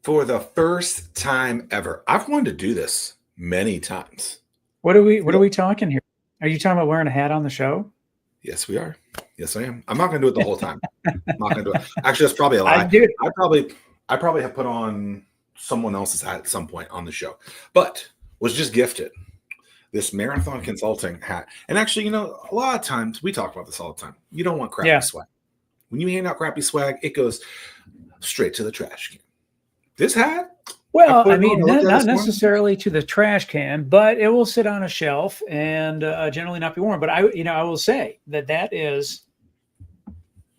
For the first time ever. I've wanted to do this many times. What are we talking here? Are you talking about wearing a hat on the show? Yes, we are. Yes, I am. I'm not going to do it the whole time. I'm not going to do it. Actually, that's probably a lie. I probably have put on someone else's hat at some point on the show, but was just gifted this Marathon Consulting hat. And actually, a lot of times we talk about this all the time. You don't want crappy swag. When you hand out crappy swag, it goes straight to the trash can. This hat? Well, I mean, not necessarily to the trash can, but it will sit on a shelf and generally not be worn. But I will say that is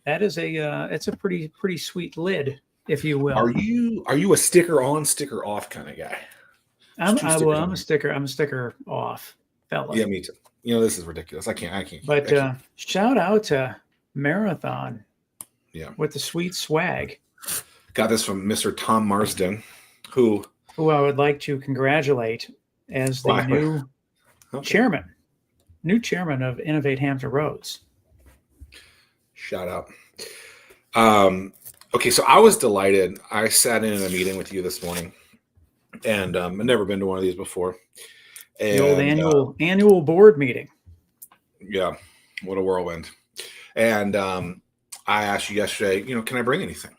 it's a pretty sweet lid, if you will. Are you a sticker on, sticker off kind of guy? I'm a sticker off fella. Yeah, me too. This is ridiculous. I can't. But shout out to Marathon. Yeah. With the sweet swag. Got this from Mr. Tom Marsden, who I would like to congratulate as the new chairman of Innovate Hampton Roads. Shout out. Okay, so I was delighted. I sat in a meeting with you this morning, and I've never been to one of these before. And, the old annual board meeting. Yeah, what a whirlwind. And I asked you yesterday, can I bring anything?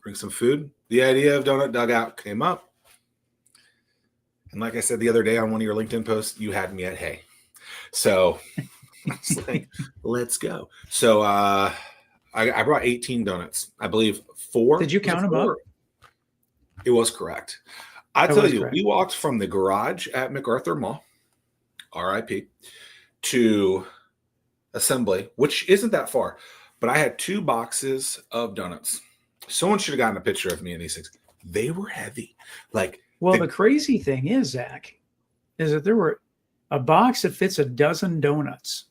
Bring some food. The idea of Donut Dugout came up. And like I said the other day on one of your LinkedIn posts, you had me at hey. So I was like, let's go. So I brought 18 donuts. I believe 4. Did you count them up? It was correct. I tell you, we walked from the garage at MacArthur Mall, RIP, to Assembly, which isn't that far. But I had 2 boxes of donuts. Someone should have gotten a picture of me in these things. They were heavy. The crazy thing is, Zach, is that there were a box that fits a dozen donuts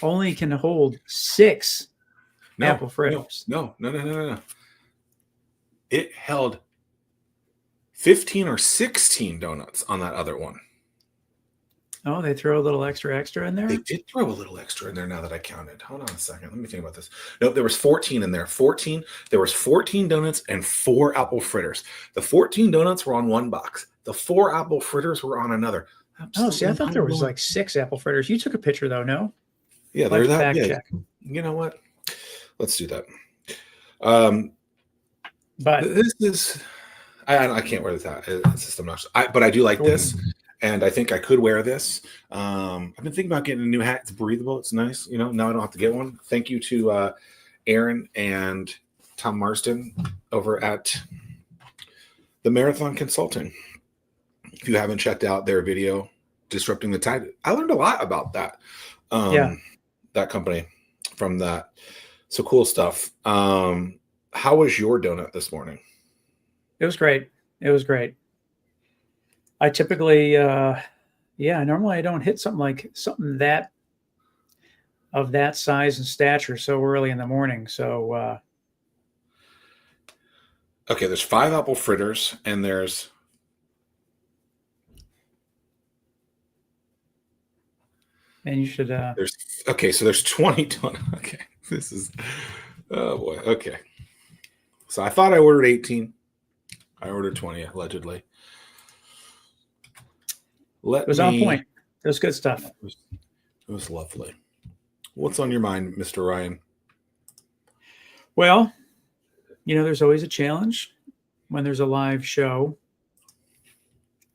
only can hold 6 apple fritters. No. It held 15 or 16 donuts on that other one. Oh, they throw a little extra in there? They did throw a little extra in there now that I counted. Hold on a second. Let me think about this. Nope, there was 14 in there. 14. There was 14 donuts and 4 apple fritters. The 14 donuts were on one box. The 4 apple fritters were on another. See, I thought there was 6 apple fritters. You took a picture, though, no? Yeah, there's that. Fact check. You know what? Let's do that. But this is... I can't wear this hat. It's just obnoxious. But I do like this. And I think I could wear this. I've been thinking about getting a new hat. It's breathable. It's nice. Now I don't have to get one. Thank you to Aaron and Tom Marsden over at the Marathon Consulting. If you haven't checked out their video, Disrupting the Tide, I learned a lot about that. That company from that. So cool stuff. How was your donut this morning? It was great. I typically, normally I don't hit something that of that size and stature so early in the morning. So, okay, there's 5 apple fritters and there's you should. So there's 20 donuts. Okay, this is, oh boy. Okay, so I thought I ordered 18. I ordered 20 allegedly. It was on point. It was good stuff. It was lovely. What's on your mind, Mr. Ryan? Well, there's always a challenge when there's a live show.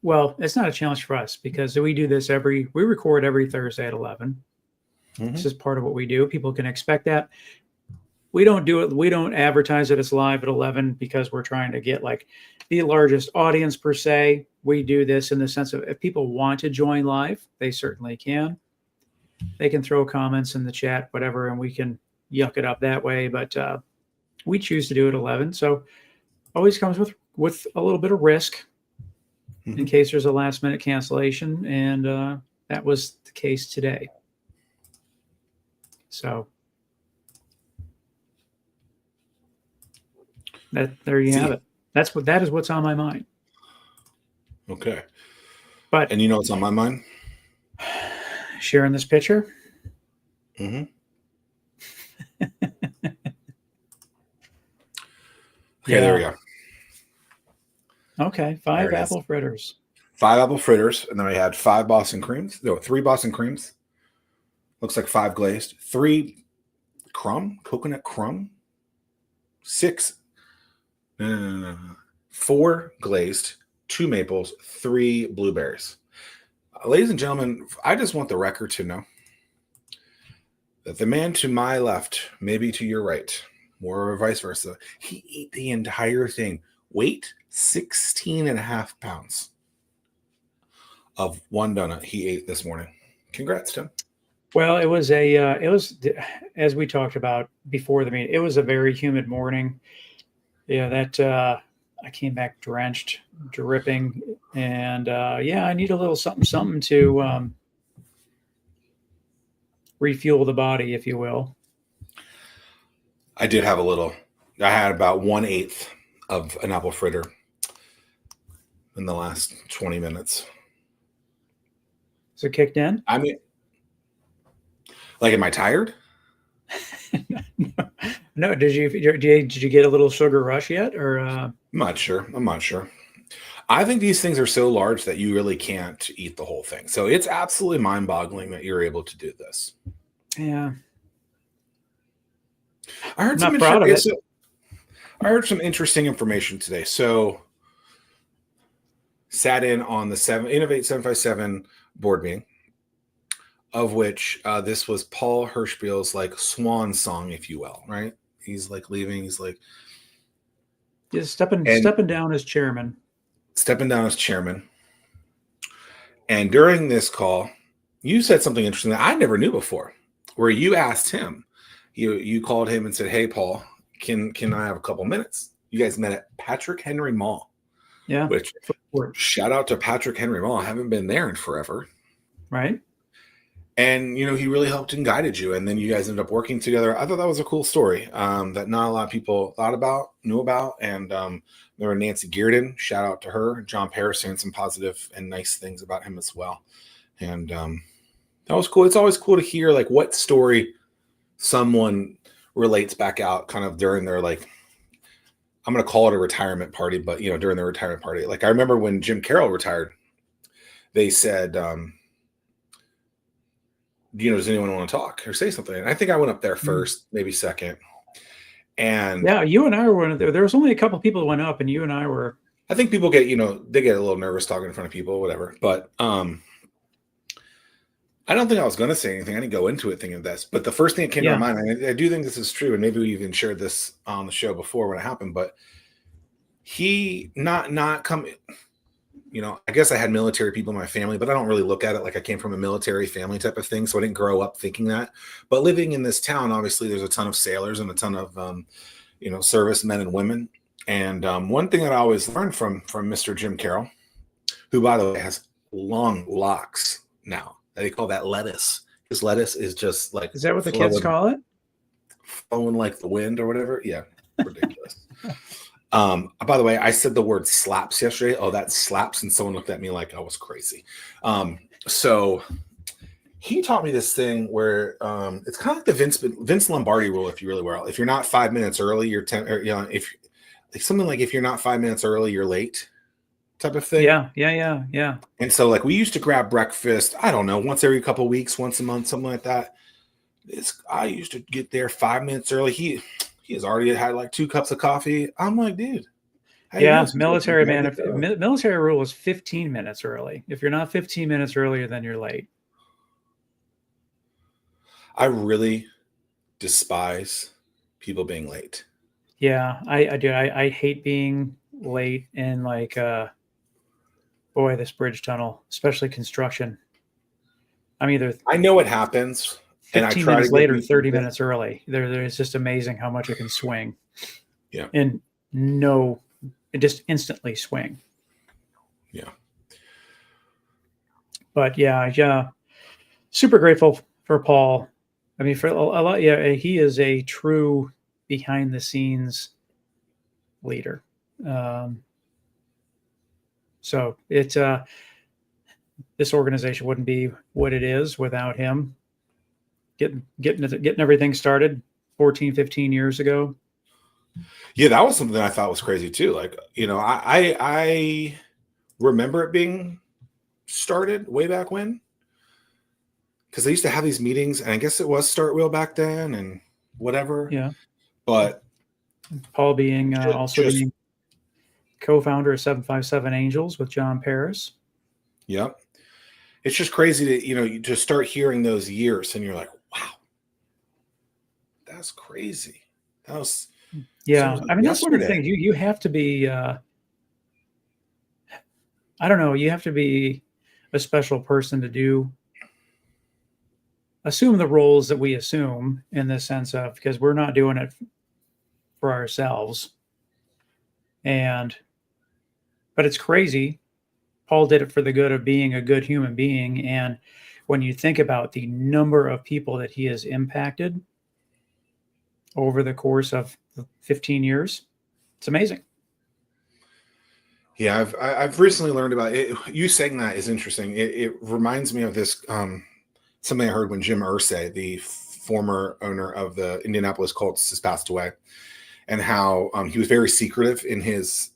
Well, it's not a challenge for us because we do this we record every Thursday at 11. Mm-hmm. This is part of what we do. People can expect that. We don't do it. We don't advertise that it's live at 11 because we're trying to get the largest audience per se. We do this in the sense of if people want to join live, they certainly can. They can throw comments in the chat, whatever, and we can yuck it up that way. But we choose to do it at 11. So always comes with a little bit of risk in case there's a last minute cancellation. And that was the case today. So there you have it. That is what's on my mind. Okay. And you know what's on my mind? Sharing this picture. Mm-hmm. Okay, there we go. Okay, There 5 it is. apple fritters. 5 apple fritters, and then I had 5 Boston creams. No, 3 Boston creams. Looks like 5 glazed. 3 coconut crumb. 6. No. 4 glazed. 2 maples. 3 blueberries. Ladies and gentlemen, I just want the record to know that the man to my left, maybe to your right, or vice versa, he ate the entire thing. Weight 16.5 pounds of one donut he ate this morning. Congrats, Tim. Well, it was as we talked about before the meeting, it was a very humid morning. Yeah, I came back drenched, dripping, and I need a little something to refuel the body, if you will. I did have a little. I had about 1/8 of an apple fritter in the last 20 minutes. Is it kicked in? I mean, like, am I tired? No. Did you get a little sugar rush yet, or? I'm not sure. I think these things are so large that you really can't eat the whole thing. So it's absolutely mind-boggling that you're able to do this. Yeah. I heard I'm not proud of it. I heard some interesting information today. So sat in on the Innovate 757 board meeting, of which this was Paul Hirschspiel's like swan song, if you will, right? He's like leaving. He's like stepping down as chairman. Stepping down as chairman. And during this call, you said something interesting that I never knew before, where you asked him, you called him and said, "Hey, Paul, can I have a couple minutes?" You guys met at Patrick Henry Mall. Yeah. Which, shout out to Patrick Henry Mall. I haven't been there in forever. Right. And, he really helped and guided you. And then you guys ended up working together. I thought that was a cool story that not a lot of people knew about. And there were Nancy Gearden, shout out to her. John Paris saying some positive and nice things about him as well. And that was cool. It's always cool to hear like what story someone relates back out kind of during their like, I'm going to call it a retirement party, but during the retirement party, like I remember when Jim Carroll retired, they said, does anyone want to talk or say something? And I think I went up there first, maybe second. And yeah, you and I were one of there. There was only a couple people that went up, and you and I were. I think people get, they get a little nervous talking in front of people, whatever. But I don't think I was going to say anything. I didn't go into it thinking this. But the first thing that came to my mind, and I do think this is true, and maybe we even shared this on the show before when it happened, but he not come. I guess I had military people in my family, but I don't really look at it like I came from a military family type of thing. So I didn't grow up thinking that. But living in this town, obviously, there's a ton of sailors and a ton of, service men and women. And one thing that I always learned from Mr. Jim Carroll, who, by the way, has long locks now. They call that lettuce. His lettuce is just like. Is that what the kids call it? Flowing like the wind or whatever. Yeah, ridiculous. By the way, I said the word slaps yesterday. Oh, that slaps. And someone looked at me like I was crazy. So he taught me this thing where it's kind of like the Vince Lombardi rule, if you really will. If you're not 5 minutes early, you're 10, or, if something like if you're not 5 minutes early, you're late type of thing. Yeah. And so like we used to grab breakfast, I don't know, once every couple of weeks, once a month, something like that. I used to get there 5 minutes early. He has already had like 2 cups of coffee. I'm like, dude. Yeah, military man. If military rule is 15 minutes early. If you're not 15 minutes earlier, then you're late. I really despise people being late. Yeah, I do. I hate being late in like this bridge tunnel, especially construction. I'm either I know it happens. 15 minutes late or 30 minutes early. It's just amazing how much it can swing. Yeah. And it just instantly swing. Yeah. But yeah. Super grateful for Paul. I mean, for a lot. Yeah. He is a true behind the scenes leader. So it's, this organization wouldn't be what it is without him. Getting everything started 14, 15 years ago. Yeah, that was something I thought was crazy too. Like, I remember it being started way back when, because they used to have these meetings, and I guess it was Start Wheel back then and whatever. Yeah. But Paul being also just being co-founder of 757 Angels with John Paris. yeah, it's just crazy to you just start hearing those years, and you're like, wow, that's crazy. That was Yeah, seems like I mean that's one of the yesterday. things you have to be. I don't know. You have to be a special person to assume the roles that we assume in the sense of because we're not doing it for ourselves. But it's crazy. Paul did it for the good of being a good human being. And when you think about the number of people that he has impacted over the course of 15 years, it's amazing. Yeah, I've recently learned about it. You saying that is interesting. It reminds me of this something I heard when Jim Irsay, the former owner of the Indianapolis Colts, has passed away, and how he was very secretive in his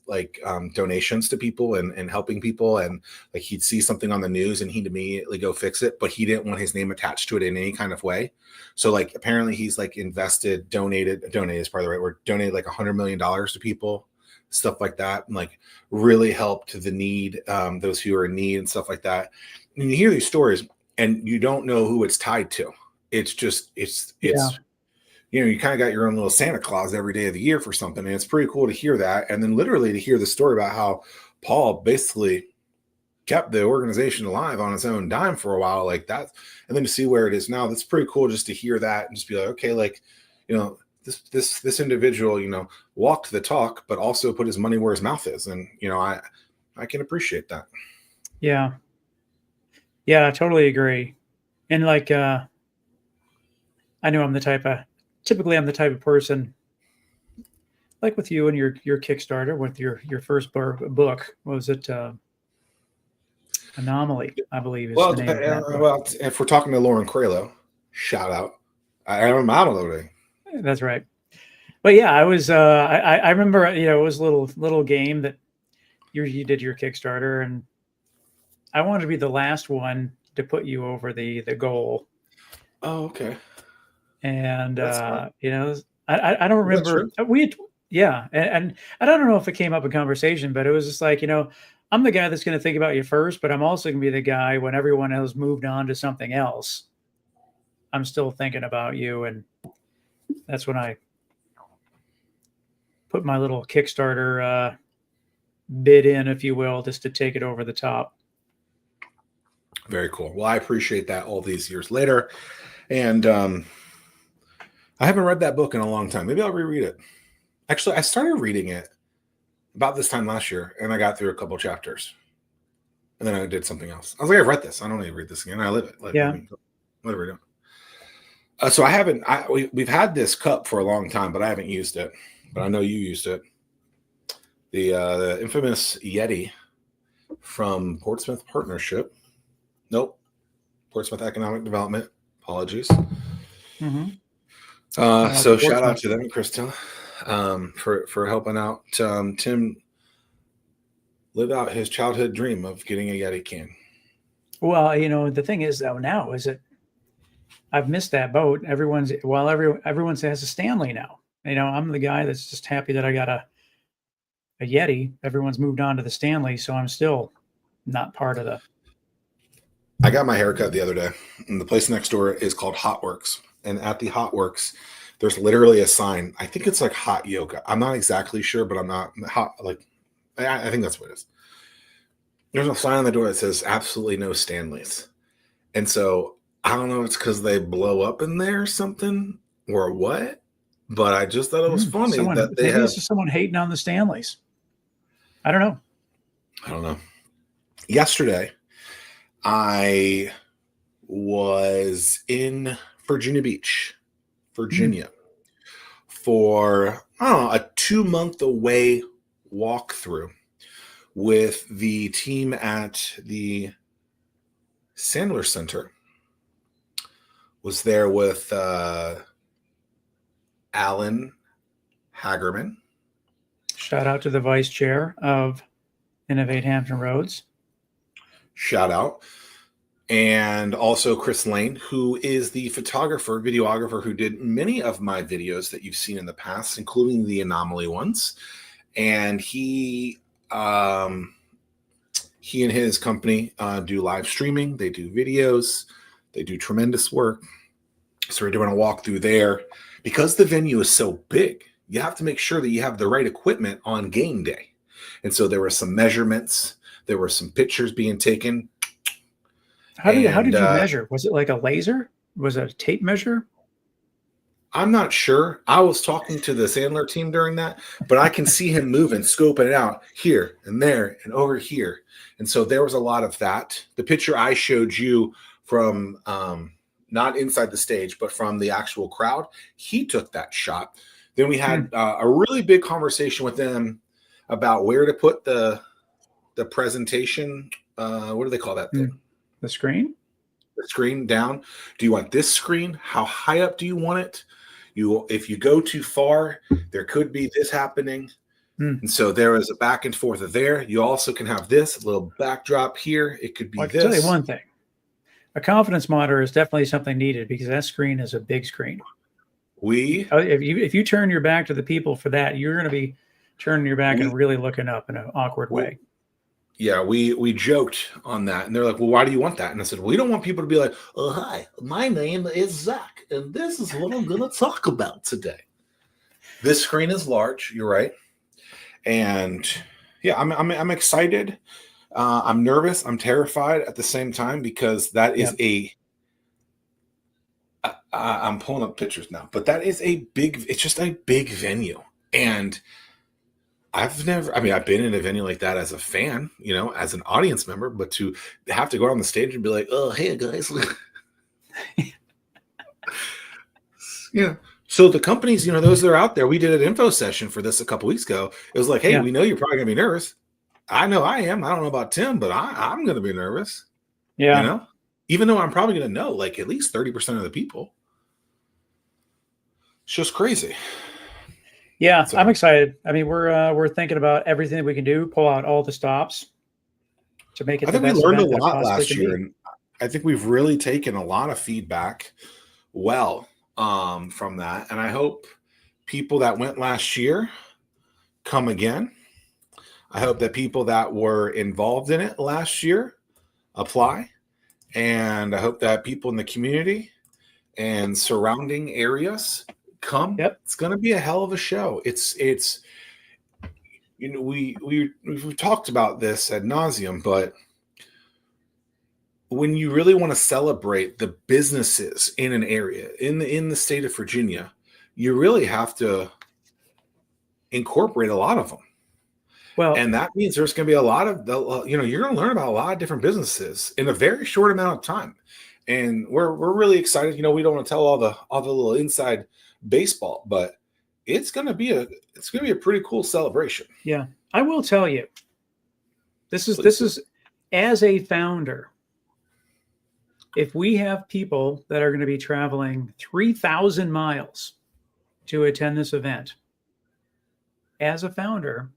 donations to people and helping people, and like he'd see something on the news and he'd immediately go fix it, but he didn't want his name attached to it in any kind of way. So like apparently he's like donated is probably the right word, donated like $100 million to people, stuff like that, and like really helped the need, those who are in need and stuff like that. And you hear these stories and you don't know who it's tied to. It's just Yeah. you kind of got your own little Santa Claus every day of the year for something. And it's pretty cool to hear that. And then literally to hear the story about how Paul basically kept the organization alive on his own dime for a while like that. And then to see where it is now, that's pretty cool just to hear that and just be like, okay, like, this individual, walked the talk, but also put his money where his mouth is. And, I can appreciate that. Yeah. Yeah, I totally agree. And like, I know typically I'm the type of person like with you and your Kickstarter with your first book. What was it? Anomaly, I believe is Well, the name of that book. well, if we're talking to Lauren Craylow, shout out. I am a model today. That's right. But yeah, I was. I remember. It was a little game that you did your Kickstarter, and I wanted to be the last one to put you over the goal. Oh, okay. And That's fun. I don't Is that remember true? yeah, and I don't know if it came up in conversation, but it was just like I'm the guy that's going to think about you first, but I'm also going to be the guy when everyone else moved on to something else. I'm still thinking about you, and that's when I put my little Kickstarter bid in, if you will, just to take it over the top. Very cool. Well, I appreciate that all these years later. And I haven't read that book in a long time. Maybe I'll reread it. Actually, I started reading it about this time last year, and I got through a couple chapters. And then I did something else. I was like, I've read this. I don't need to read this again. I live it. Like, Yeah. I mean, what are we doing? So I haven't. We've had this cup for a long time, but I haven't used it. But I know you used it. The infamous Yeti from Portsmouth Partnership. Nope, Portsmouth Economic Development. Apologies. Mm-hmm. So shout out to them, Kristen, for helping out Tim live out his childhood dream of getting a Yeti can. Well, the thing is though now is that I've missed that boat. Everyone has a Stanley now. I'm the guy that's just happy that I got a Yeti. Everyone's moved on to the Stanley, so I'm still not part of the. I got my haircut the other day, and the place next door is called Hot Works. And at the Hot Works, there's literally a sign. I think it's like hot yoga. I'm not exactly sure, but I'm not hot. Like, I think that's what it is. There's a sign on the door that says absolutely no Stanleys. And so I don't know if it's because they blow up in there or something or what, but I just thought it was funny that they maybe have. it's just someone hating on the Stanleys. I don't know. I don't know. Yesterday, I was in Virginia Beach, Virginia, for I don't know, a 2-month away walkthrough with the team at the Sandler Center. Was there with Alan Hagerman. Shout out to the vice chair of Innovate Hampton Roads. Shout out. And also Chris Lane, who is the photographer, videographer who did many of my videos that you've seen in the past, including the anomaly ones. And he and his company do live streaming. They do videos. They do tremendous work. So we're doing a walkthrough there. Because the venue is so big, you have to make sure that you have the right equipment on game day. And so there were some measurements. There were some pictures being taken. How did you measure? Was it like a laser? Was it a tape measure? I'm not sure. I was talking to the Sandler team during that, but I can see him moving, scoping it out here and there and over here. And so there was a lot of that. The picture I showed you from not inside the stage, but from the actual crowd, he took that shot. Then we had a really big conversation with them about where to put the presentation. What do they call that thing? The screen? The screen down. Do you want this screen? How high up do you want it? If you go too far, there could be this happening. And so there is a back and forth there. You also can have this little backdrop here. It could be I this. can tell you one thing. A confidence monitor is definitely something needed because that screen is a big screen. If you turn your back to the people for that, you're going to be turning your back and really looking up in an awkward way. Yeah, we joked on that, and they're like, "Well, why do you want that?" And I said, "We don't want people to be like, oh, hi, my name is Zach, and this is what I'm going to talk about today." This screen is large. You're right, and yeah, I'm excited. I'm nervous. I'm terrified at the same time because that is I'm pulling up pictures now, but that is it's just a big venue, and I've been in a venue like that as a fan, as an audience member, but to have to go on the stage and be like, oh, hey, guys. Yeah. So the companies, those that are out there, we did an info session for this a couple weeks ago. It was like, hey, we know you're probably going to be nervous. I know I am. I don't know about Tim, but I'm going to be nervous. Yeah. Even though I'm probably going to know like at least 30% of the people. It's just crazy. Yeah, so I'm excited. I mean, we're thinking about everything that we can do, pull out all the stops to make it. I think we learned a lot last year, and I think we've really taken a lot of feedback from that. And I hope people that went last year come again. I hope that people that were involved in it last year apply, and I hope that people in the community and surrounding areas come. Yep. It's going to be a hell of a show. We've talked about this ad nauseum, but when you really want to celebrate the businesses in an area in the state of Virginia, you really have to incorporate a lot of them. Well, and that means there's going to be a lot of you're going to learn about a lot of different businesses in a very short amount of time, and we're really excited. We don't want to tell all the little inside baseball, but it's going to be a pretty cool celebration. Yeah, I will tell you, this is as a founder, if we have people that are going to be traveling 3,000 miles to attend this event, as a founder,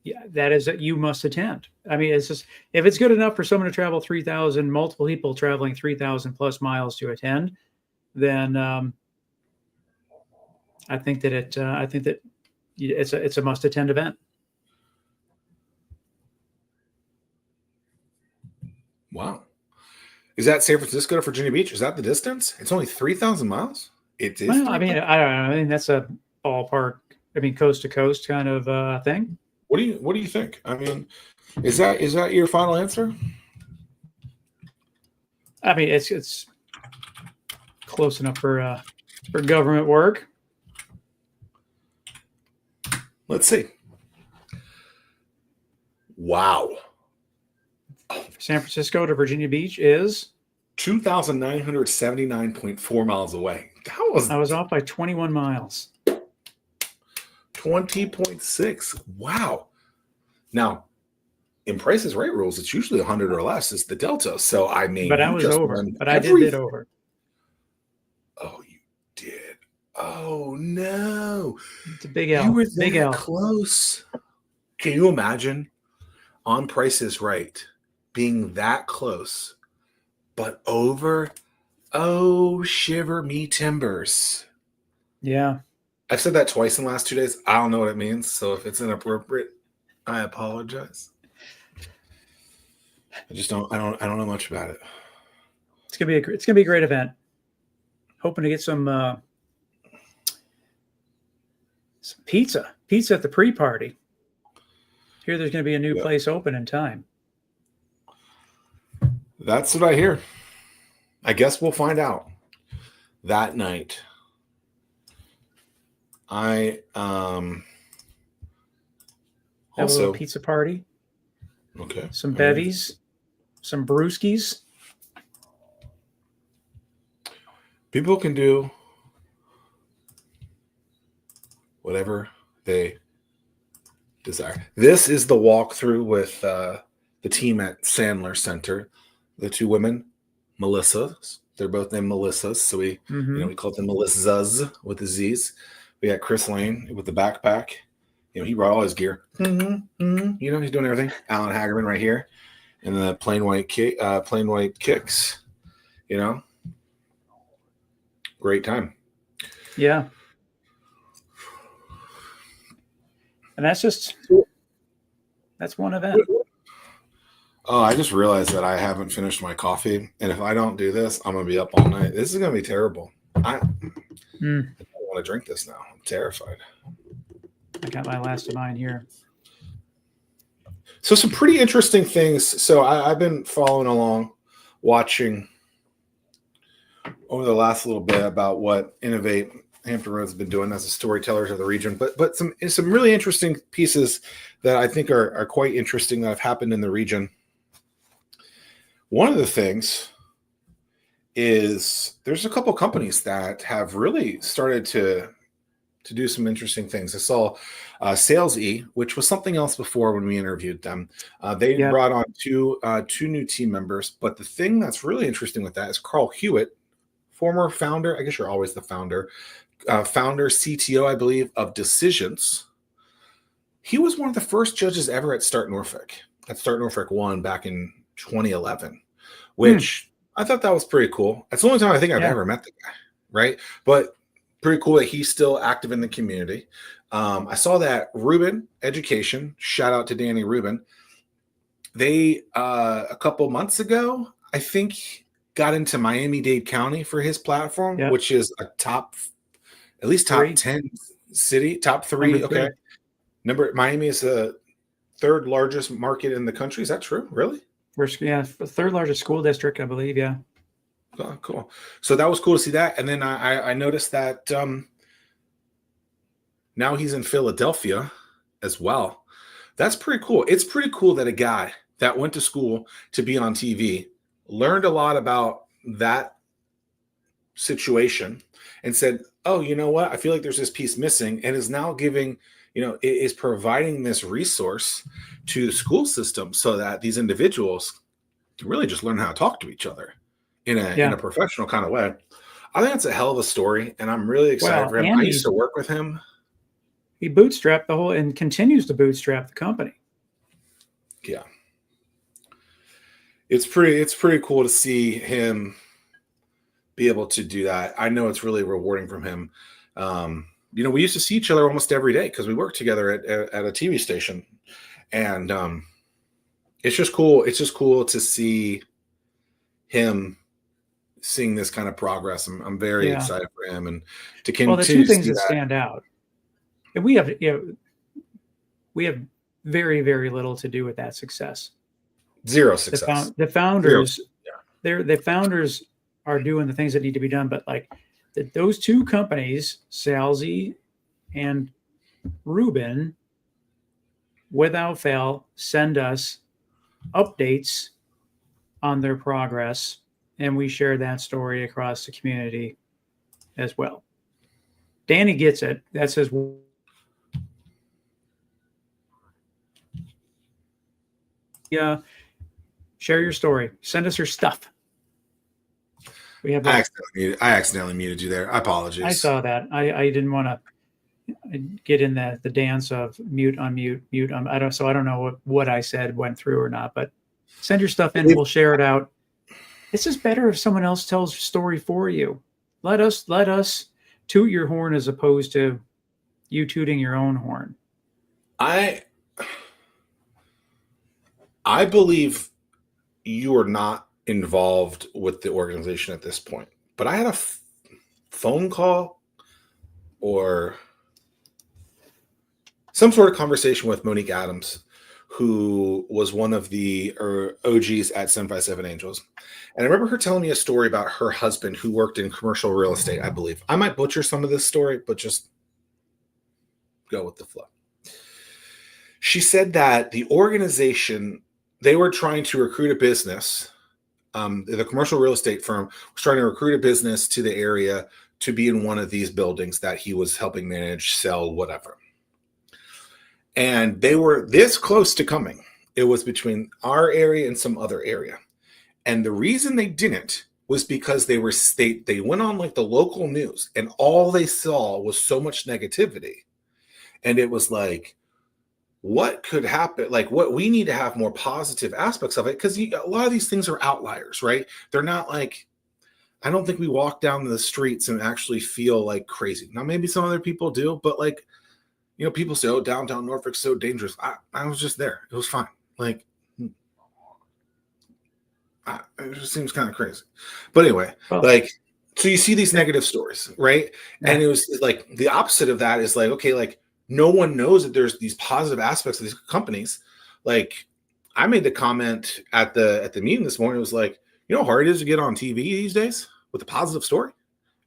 yeah, that is that you must attend. I mean, it's just, if it's good enough for someone to travel 3,000, multiple people traveling 3,000 plus miles to attend, then I think that it's a must attend event. Wow. Is that San Francisco to Virginia Beach? Is that the distance? It's only 3,000 miles. It is. Well, I mean, I don't know. I mean, that's a ballpark. I mean, coast to coast kind of thing. What do you think? I mean, is that your final answer? I mean, it's close enough for government work. Let's see. Wow. San Francisco to Virginia Beach is 2,979.4 miles away. I was off by 21 miles. 20.6. Wow. Now, in Price is Right rules, it's usually 100 or less is the delta. So I mean, but I was over. But I did over. Oh, you did. Oh no. It's a big You L. were Big that L. close. Can you imagine on Price is Right being that close, but over? Oh, shiver me timbers. Yeah. I've said that twice in the last 2 days. I don't know what it means. So if it's inappropriate, I apologize. I don't know much about it. It's gonna be a great event. Hoping to get some pizza at the pre-party. Here, there's going to be a new place open in time. That's what I hear. I guess we'll find out that night. I Have a also little pizza party. Okay. Some bevies, some brewskis. People can do whatever they desire. This is the walkthrough with the team at Sandler Center. The two women, Melissas. They're both named Melissas, so we call them Melissas with the Z's. We got Chris Lane with the backpack. He brought all his gear. He's doing everything. Alan Hagerman right here, and the plain white kicks. Great time. Yeah. And that's one event. Oh, I just realized that I haven't finished my coffee, and if I don't do this, I'm gonna be up all night. This is gonna be terrible. I don't want to drink this now. I'm terrified. I got my last of mine here. So some pretty interesting things. So I've been following along, watching over the last little bit about what Innovate Hampton Roads has been doing as a storytellers of the region, but some really interesting pieces that I think are quite interesting that have happened in the region. One of the things is there's a couple companies that have really started to do some interesting things. I saw Sales E, which was something else before when we interviewed them. They brought on two new team members, but the thing that's really interesting with that is Carl Hewitt, former founder. I guess you're always the founder. Founder, CTO, I believe, of Decisions. He was one of the first judges ever at Start Norfolk 1 back in 2011, which I thought that was pretty cool. That's the only time I think I've ever met the guy, right? But pretty cool that he's still active in the community. I saw that Rubin Education, shout out to Danny Rubin, they a couple months ago, I think, got into Miami-Dade County for his platform, which is a top 10 city, top 3. Okay. Miami is the third largest market in the country. Is that true? Really? The third largest school district, I believe. Yeah. Oh, cool. So that was cool to see that. And then I noticed that now he's in Philadelphia as well. That's pretty cool. It's pretty cool that a guy that went to school to be on TV learned a lot about that situation and said, oh, you know what? I feel like there's this piece missing, and is now giving, is providing this resource to the school system so that these individuals can really just learn how to talk to each other in a professional kind of way. I think it's a hell of a story, and I'm really excited for him. I used to work with him. He bootstrapped the whole and continues to bootstrap the company. Yeah. It's pretty cool to see him be able to do that. I know it's really rewarding from him. We used to see each other almost every day because we worked together at a TV station, and it's just cool. It's just cool to see him seeing this kind of progress. I'm very excited for him, and to continue. Well, the two things that stand out, and we have very, very little to do with that success. Zero success. The founders, the founders are doing the things that need to be done, but those two companies, Salzy and Rubin, without fail, send us updates on their progress, and we share that story across the community as well. Danny gets it. That's his. Yeah, share your story. Send us your stuff. We have I that. accidentally muted you there. I apologize. I saw that. I didn't want to get in the dance of mute, unmute, mute. I don't know what I said went through or not. But send your stuff in. We'll share it out. It's just better if someone else tells a story for you. Let us toot your horn as opposed to you tooting your own horn. I believe you are not involved with the organization at this point, but I had a phone call or some sort of conversation with Monique Adams, who was one of the OGs at 757 Angels. And I remember her telling me a story about her husband who worked in commercial real estate, I believe. I might butcher some of this story, but just go with the flow. She said that the organization, they were trying to recruit a business. The commercial real estate firm was trying to recruit a business to the area to be in one of these buildings that he was helping manage, sell, whatever. And they were this close to coming. It was between our area and some other area. And the reason they didn't was because they went on like the local news, and all they saw was so much negativity. And it was like, what could happen? Like, what we need to have more positive aspects of it, because a lot of these things are outliers, right? They're not like, I don't think we walk down the streets and actually feel like crazy. Now, maybe some other people do, but like, people say, oh, downtown Norfolk's so dangerous. I was just there. It was fine. Like, it just seems kind of crazy. But anyway, so you see these negative stories, right? Yeah. And it was like the opposite of that is like, okay, like no one knows that there's these positive aspects of these companies. Like I made the comment at the meeting this morning. It was like, you know how hard it is to get on TV these days with a positive story? I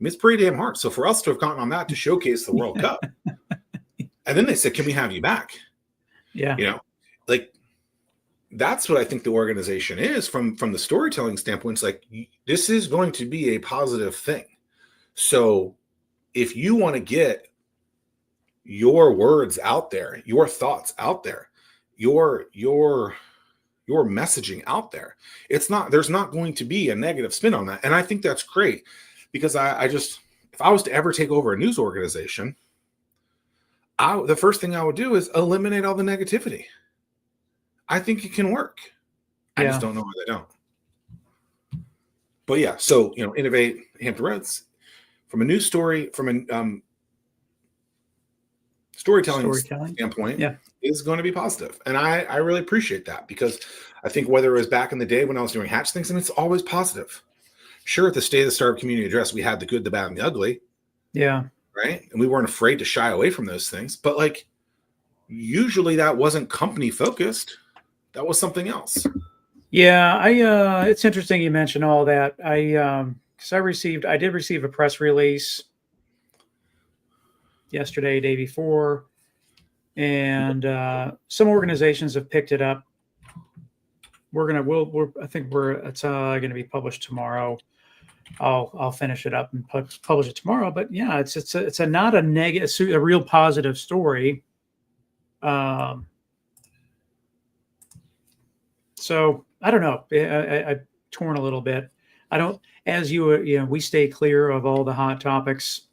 mean, it's pretty damn hard. So for us to have gotten on that to showcase the World Cup, and then they said, can we have you back? Yeah. Like that's what I think the organization is from the storytelling standpoint. It's like, this is going to be a positive thing. So if you want to get your words out there, your thoughts out there, your messaging out there, there's not going to be a negative spin on that. And I think that's great, because I just, if I was to ever take over a news organization, the first thing I would do is eliminate all the negativity. I think it can work. I just don't know why they don't. But yeah, so, innovate Hampton Roads from a news story, from a storytelling standpoint, is going to be positive. And I really appreciate that, because I think whether it was back in the day when I was doing Hatch things, it's always positive. Sure, at the State of the Startup Community Address, we had the good, the bad, and the ugly. Yeah. Right. And we weren't afraid to shy away from those things. But like, usually that wasn't company focused. That was something else. Yeah. It's interesting you mentioned all that. Because I did receive a press release yesterday, day before, and some organizations have picked it up. I think it's going to be published tomorrow. I'll finish it up and publish it tomorrow. But yeah, it's a not a negative, a real positive story. So I don't know. I'm torn a little bit. I don't, as we stay clear of all the hot topics.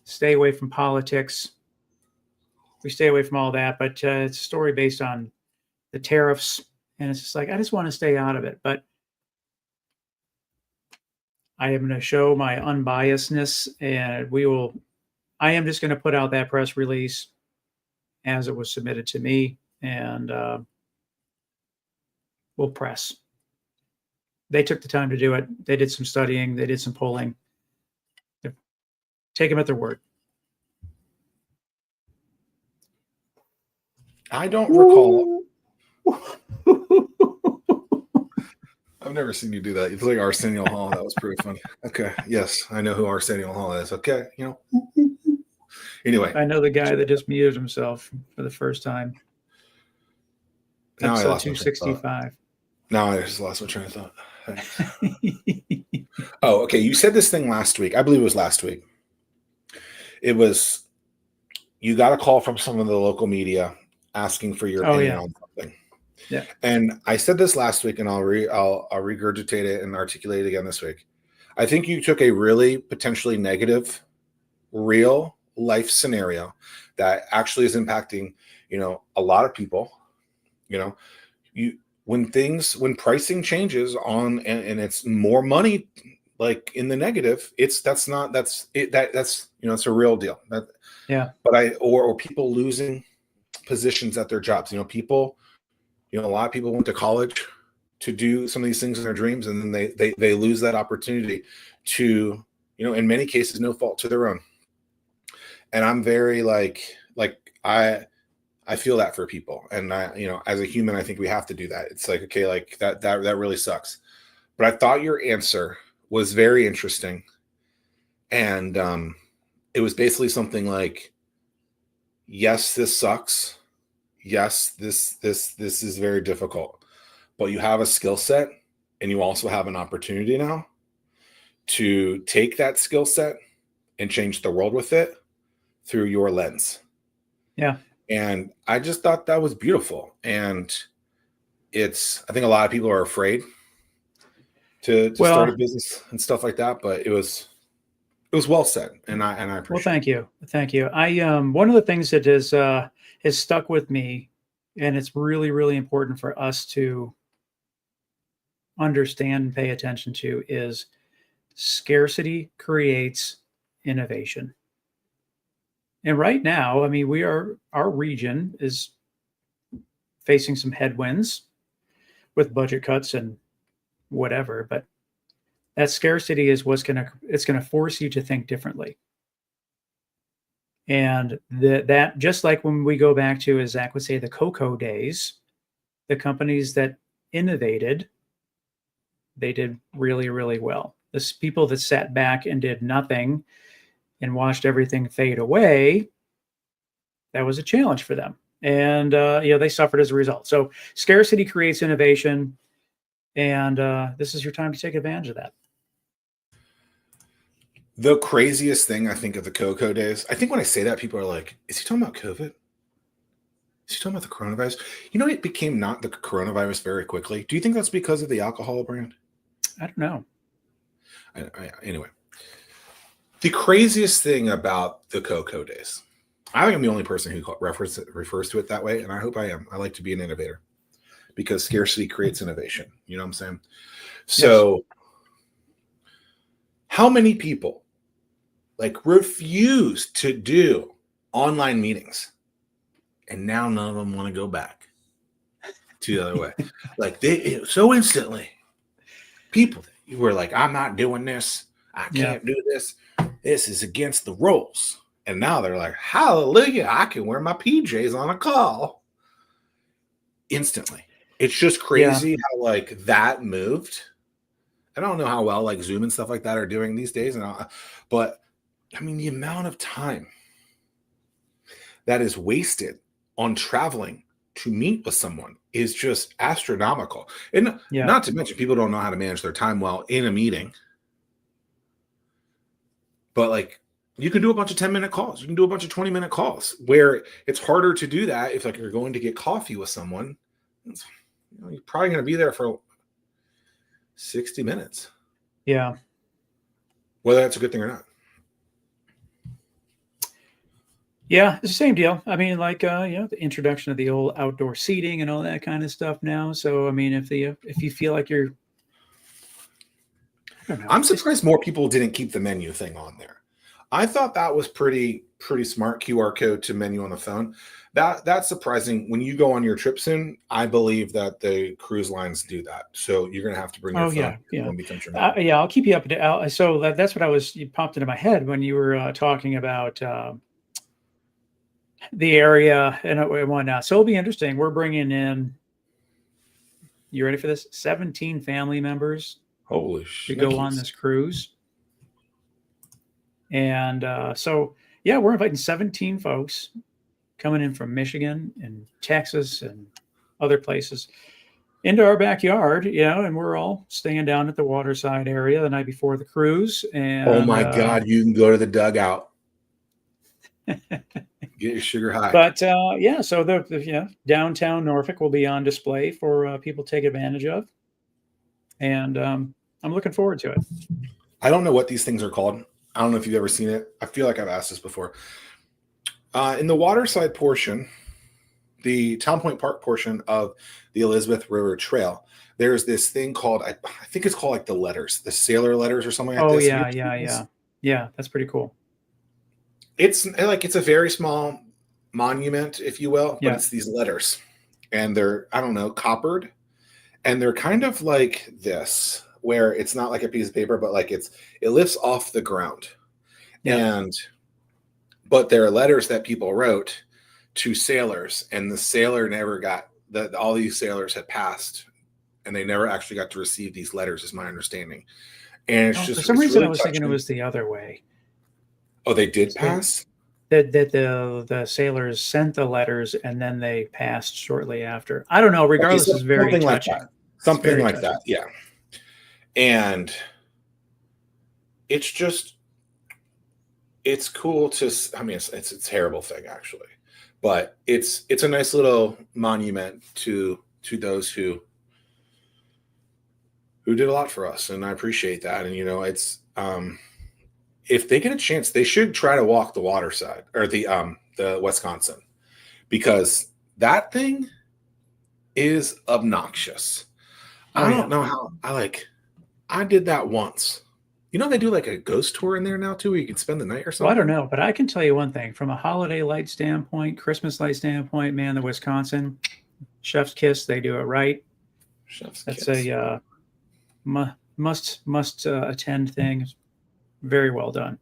Stay away from politics. We stay away from all that. But it's a story based on the tariffs, and it's just like, I just want to stay out of it. But I am going to show my unbiasedness, and I am just going to put out that press release as it was submitted to me, and we'll press. They took the time to do it. They did some studying. They did some polling. Take them at their word. I don't recall. I've never seen you do that. It's like Arsenio Hall. That was pretty funny. Okay. Yes, I know who Arsenio Hall is. Okay. Anyway. I know the guy that just muted himself for the first time. Now I lost 265. Now I just lost my train of thought. Oh, okay. You said this thing last week. I believe it was last week. It was, you got a call from some of the local media asking for your opinion on something. Yeah. And I said this last week, and I'll regurgitate it and articulate it again this week. I think you took a really potentially negative, real life scenario that actually is impacting, a lot of people. You know, you when pricing changes and it's more money, like in the negative, it's a real deal. Yeah. But or people losing positions at their jobs. People, a lot of people went to college to do some of these things in their dreams, and then they lose that opportunity to, in many cases, no fault to their own. And I'm very I feel that for people. And as a human, I think we have to do that. It's like, okay, like that really sucks. But I thought your answer was very interesting. And it was basically something like, yes, this sucks. Yes, this is very difficult, but you have a skill set and you also have an opportunity now to take that skill set and change the world with it through your lens. Yeah. And I just thought that was beautiful. And I think a lot of people are afraid to start a business and stuff like that, but it was well said. And I appreciate Well, thank you. Thank you. One of the things that has stuck with me, and it's really, really important for us to understand and pay attention to, is scarcity creates innovation. And right now, I mean, our region is facing some headwinds with budget cuts and whatever, but that scarcity is it's going to force you to think differently. And that just like when we go back to, as Zach would say, the cocoa days, the companies that innovated, they did really, really well. The people that sat back and did nothing and watched everything fade away, that was a challenge for them. And, they suffered as a result. So scarcity creates innovation. And this is your time to take advantage of that. The craziest thing I think of the cocoa days, I think when I say that, people are like, is he talking about COVID? Is he talking about the coronavirus? It became not the coronavirus very quickly. Do you think that's because of the alcohol brand? I don't know. Anyway, the craziest thing about the cocoa days, I think I'm the only person who refers to it that way, and I hope I am. I like to be an innovator because scarcity creates innovation. You know what I'm saying? So, yes. How many people refuse to do online meetings, and now none of them want to go back to the other way? So instantly, people you were like, I'm not doing this. I can't do this. This is against the rules. And now they're like, hallelujah, I can wear my PJs on a call instantly. It's just crazy how that moved. I don't know how well Zoom and stuff like that are doing these days, but I mean, the amount of time that is wasted on traveling to meet with someone is just astronomical. And not to mention, people don't know how to manage their time well in a meeting. But you can do a bunch of 10-minute calls. You can do a bunch of 20-minute calls where it's harder to do that if you're going to get coffee with someone. You're probably going to be there for 60 minutes. Yeah. Whether that's a good thing or not. Yeah, it's the same deal. I mean, the introduction of the old outdoor seating and all that kind of stuff now. So, I mean, if you feel like you're, I don't know. I'm surprised more people didn't keep the menu thing on there. I thought that was pretty smart, QR code to menu on the phone. That's surprising. When you go on your trip soon, I believe that the cruise lines do that. So you're going to have to bring your phone. Yeah. When it becomes your menu. I'll keep you up to date. So that's what you popped into my head when you were talking about the area and whatnot. So it'll be interesting. We're bringing in, you ready for this? 17 family members. Holy shit. To go on this cruise. And we're inviting 17 folks coming in from Michigan and Texas and other places into our backyard, and we're all staying down at the waterside area the night before the cruise. And oh my God, you can go to the dugout. Get your sugar high. But so the downtown Norfolk will be on display for people to take advantage of. And I'm looking forward to it. I don't know what these things are called. I don't know if you've ever seen it. I feel like I've asked this before. In the waterside portion, the Town Point Park portion of the Elizabeth River Trail, there's this thing called, I think it's called like the letters, the sailor letters or something like Oh this. yeah. That's pretty cool. It's like, it's a very small monument, if you will, but Yeah. it's these letters, and they're, I don't know, coppered, and they're kind of like this, where it's not like a piece of paper, but like it lifts off the ground. Yeah. But there are letters that people wrote to sailors, and the sailor never got that. All these sailors had passed, and they never actually got to receive these letters, is my understanding. And it's For just, some it's reason, I really was thinking it touching. was the other way. Oh, they did So pass? that the sailors sent the letters and then they passed shortly after. I don't know. Okay, Regardless, it's very something like touching. that. It's Something very like touching. that, yeah. And it's just, it's cool to, I mean, it's a terrible thing actually, but it's a nice little monument to those who did a lot for us, and I appreciate that. And it's, if they get a chance, they should try to walk the water side, or the Wisconsin, because that thing is obnoxious. Oh I yeah. don't know how. I did that once. They do like a ghost tour in there now too, where you can spend the night or Well, I don't something. know, but I can tell you one thing from a holiday light standpoint, Christmas light standpoint, man, the Wisconsin chef's kiss, they do it right. Chef's That's kiss. a must attend thing. Very well done.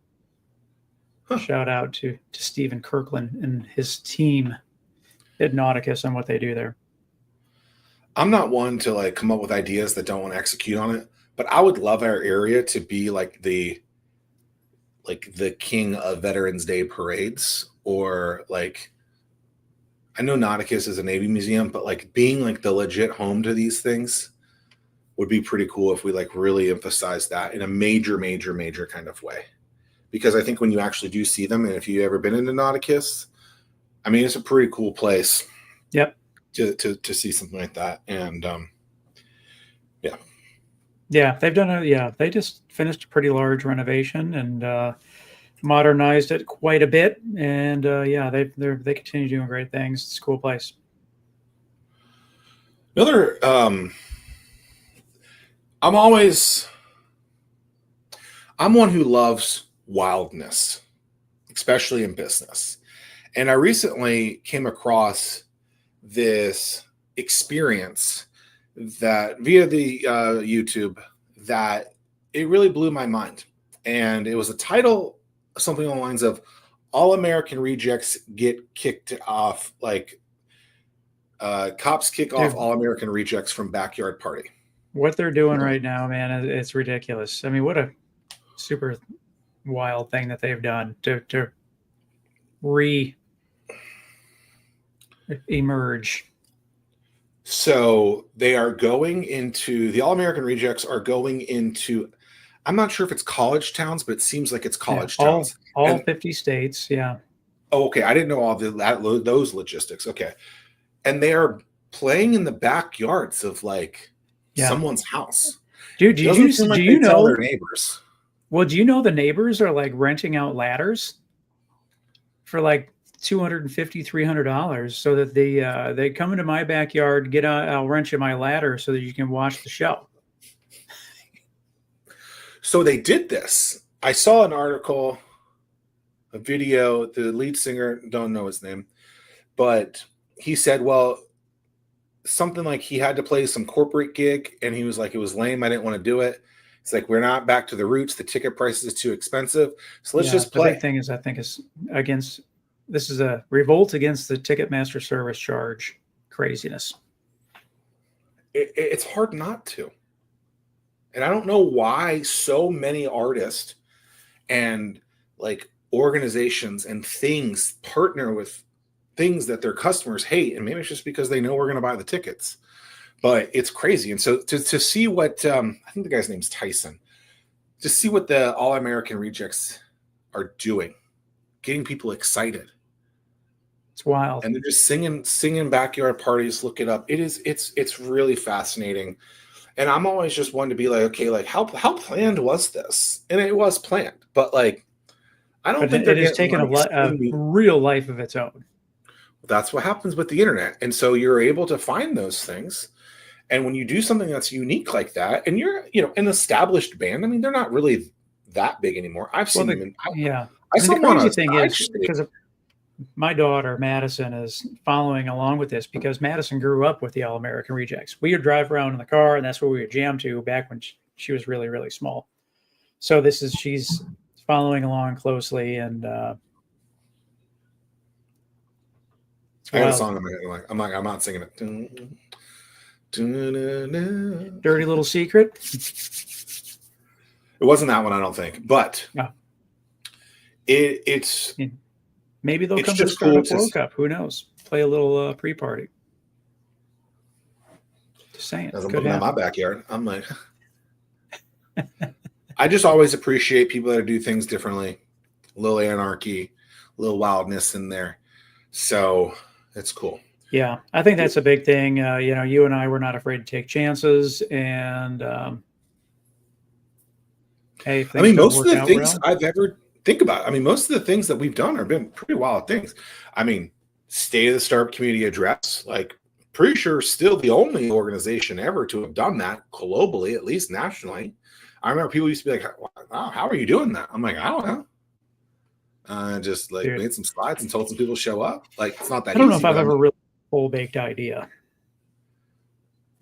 Huh. Shout out to Stephen Kirkland and his team at Nauticus on what they do there. I'm not one to like come up with ideas that don't want to execute on it, but I would love our area to be like the king of Veterans Day parades, or like, I know Nauticus is a Navy museum, but like being like the legit home to these things would be pretty cool if we like really emphasize that in a major, major, major kind of way. Because I think when you actually do see them, and if you've ever been into Nauticus, I mean, it's a pretty cool place. Yep. To see something like that. And yeah, they've done they just finished a pretty large renovation and modernized it quite a bit. And they continue doing great things. It's a cool place. another, I'm one who loves wildness, especially in business. And I recently came across this experience that via the YouTube, that it really blew my mind. And it was a title, something along the lines of "All American Rejects Get Kicked Off," like cops kick off Dude, All American Rejects from backyard party. what they're doing right now, man, it's ridiculous. I mean, what a super wild thing that they've done to re-emerge. So they are going into, the All American Rejects are going into, I'm not sure if it's college towns, but it seems like it's college towns. All And 50 states, yeah. oh, okay, I didn't know all those logistics. Okay, and they are playing in the backyards of like someone's house. Dude, do you tell their neighbors. Well, do you know the neighbors are like renting out ladders for like $250, $300 so that they come into my backyard, I'll rent you my ladder so that you can watch the show. So they did this. I saw an article, a video, the lead singer, don't know his name, but he said, well, something like he had to play some corporate gig, and he was like, it was lame, I didn't want to do it. It's like, we're not back to the roots, the ticket price is too expensive, so let's just play. The big thing is, I think, this is a revolt against the Ticketmaster service charge craziness. It's hard not to. And I don't know why so many artists and like organizations and things partner with things that their customers hate. And maybe it's just because they know we're going to buy the tickets, but it's crazy. And so to see what, I think the guy's name's Tyson, to see what the All American Rejects are doing, getting people excited. It's wild. And they're just singing backyard parties. Look it up. It's really fascinating. And I'm always just one to be like, okay, like how planned was this? And it was planned, but like I don't But think they're it has getting taken like a real life of its own. that's what happens with the internet. And so you're able to find those things. And when you do something that's unique like that, and you're, an established band, I mean, they're not really that big anymore. I've Well, seen them in, yeah. I I mean, saw the them on crazy a thing side is stage. because my daughter Madison is following along with this because Madison grew up with the All American Rejects. We would drive around in the car, and that's where we would jam to back when she was really, really small. So she's following along closely, and it's I got a wild. song in my head. I'm not singing it. It Dirty Little Secret. wasn't that one, I don't think, but No. it's Maybe they'll it's come to the just cool Startup to World Cup. Who knows? Play a little pre-party. Just saying. as I'm Could looking at my happen. backyard. I'm like, I just always appreciate people that do things differently. A little anarchy, a little wildness in there. So it's cool. Yeah, I think that's a big thing. You and I were not afraid to take chances, and hey, if I things mean, don't most of work the out things well, I've ever think about. I mean, most of the things that we've done have been pretty wild things. I mean, State of the Startup Community Address, like pretty sure still the only organization ever to have done that globally, at least nationally. I remember people used to be like, wow, how are you doing that? I'm like, I don't know. Just like dude, made some slides and told some people to show up. Like it's not that I don't know if easy, I've but I'm ever really full baked idea.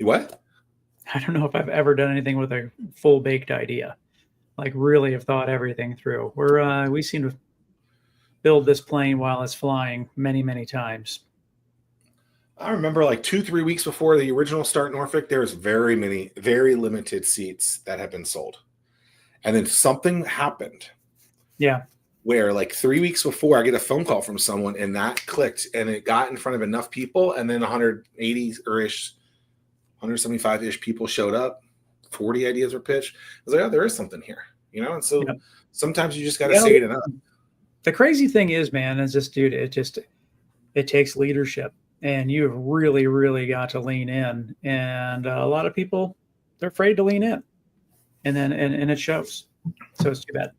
what? I don't know if I've ever done anything with a full baked idea. Like really have thought everything through. We seem to build this plane while it's flying many, many times. I remember like 2-3 weeks before the original start Norfolk, there was very limited seats that had been sold. And then something happened. Yeah. Where like 3 weeks before I get a phone call from someone and that clicked and it got in front of enough people and then 180 or ish, 175 ish people showed up. 40 ideas were pitched. I was like, oh, there is something here, And so Yeah. sometimes you just got to say it enough. The crazy thing is, man, is just, dude, it takes leadership, and you have really, really got to lean in. And a lot of people, they're afraid to lean in, and then and it shows. So it's too bad.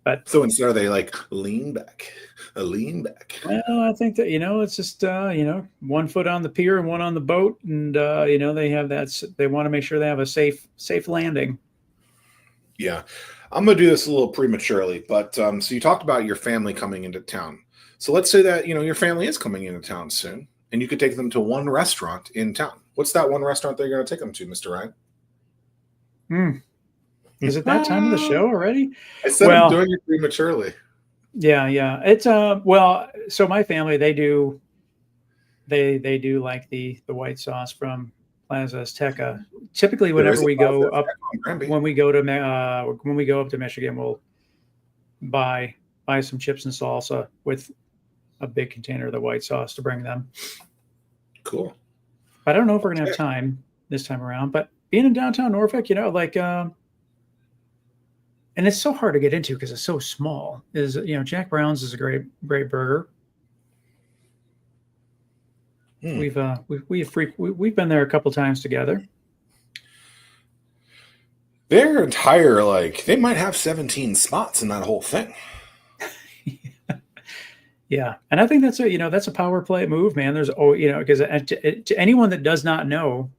But so instead of they like lean back. Well, I think that it's just 1 foot on the pier and 1 on the boat, and they have that. They want to make sure they have a safe landing. Yeah, I'm gonna do this a little prematurely, but so you talked about your family coming into town. So let's say that your family is coming into town soon, and you could take them to one restaurant in town. What's that one restaurant that you're going to take them to, Mr. Ryan? Is it that time of the show already? I said I'm doing it prematurely. Yeah. It's well, so my family, they do like the white sauce from Plaza Azteca. Typically, whenever we go up, when we go up to Michigan, we'll buy some chips and salsa with a big container of the white sauce to bring them. Cool. I don't know if we're gonna have time this time around, but being in downtown Norfolk, and it's so hard to get into because it's so small. Jack Brown's is a great burger. We've been there a couple times together. Their entire they might have 17 spots in that whole thing. Yeah, and I think that's a power play move, man. There's because to anyone that does not know,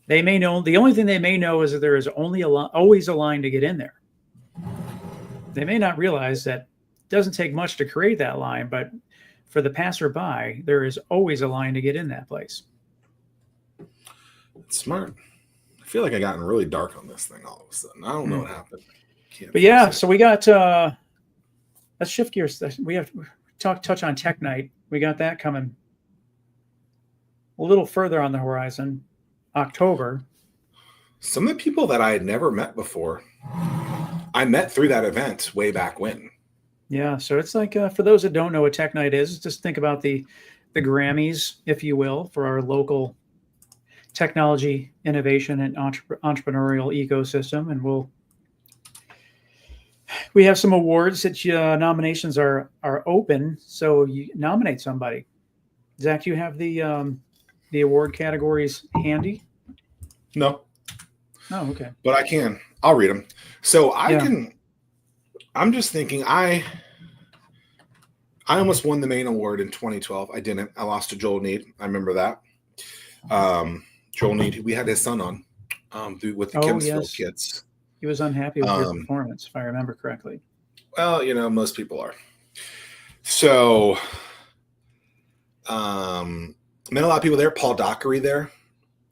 they may know the only thing they may know is that there is always a line to get in there. They may not realize that it doesn't take much to create that line, but for the passerby, there is always a line to get in that place. That's smart. I feel like I gotten really dark on this thing all of a sudden. I don't know what happened. But yeah, so we got let's shift gears. We have to touch on Tech Night. We got that coming a little further on the horizon, October. Some of the people that I had never met before, I met through that event way back when. Yeah, so it's like for those that don't know what Tech Night is, just think about the Grammys, if you will, for our local technology, innovation, and entrepreneurial ecosystem. And we have some awards that nominations are open, so you nominate somebody. Zach, do you have the award categories handy? No. Oh, okay. but I'll read them. So Yeah. I'm just thinking, I almost won the main award in 2012. I didn't. I lost to Joel Need. I remember that. Joel Need, we had his son on with the Oh, Kimsville yes. kids. He was unhappy with your Um, performance, if I remember correctly. well, most people are. So, met a lot of people there. Paul Dockery there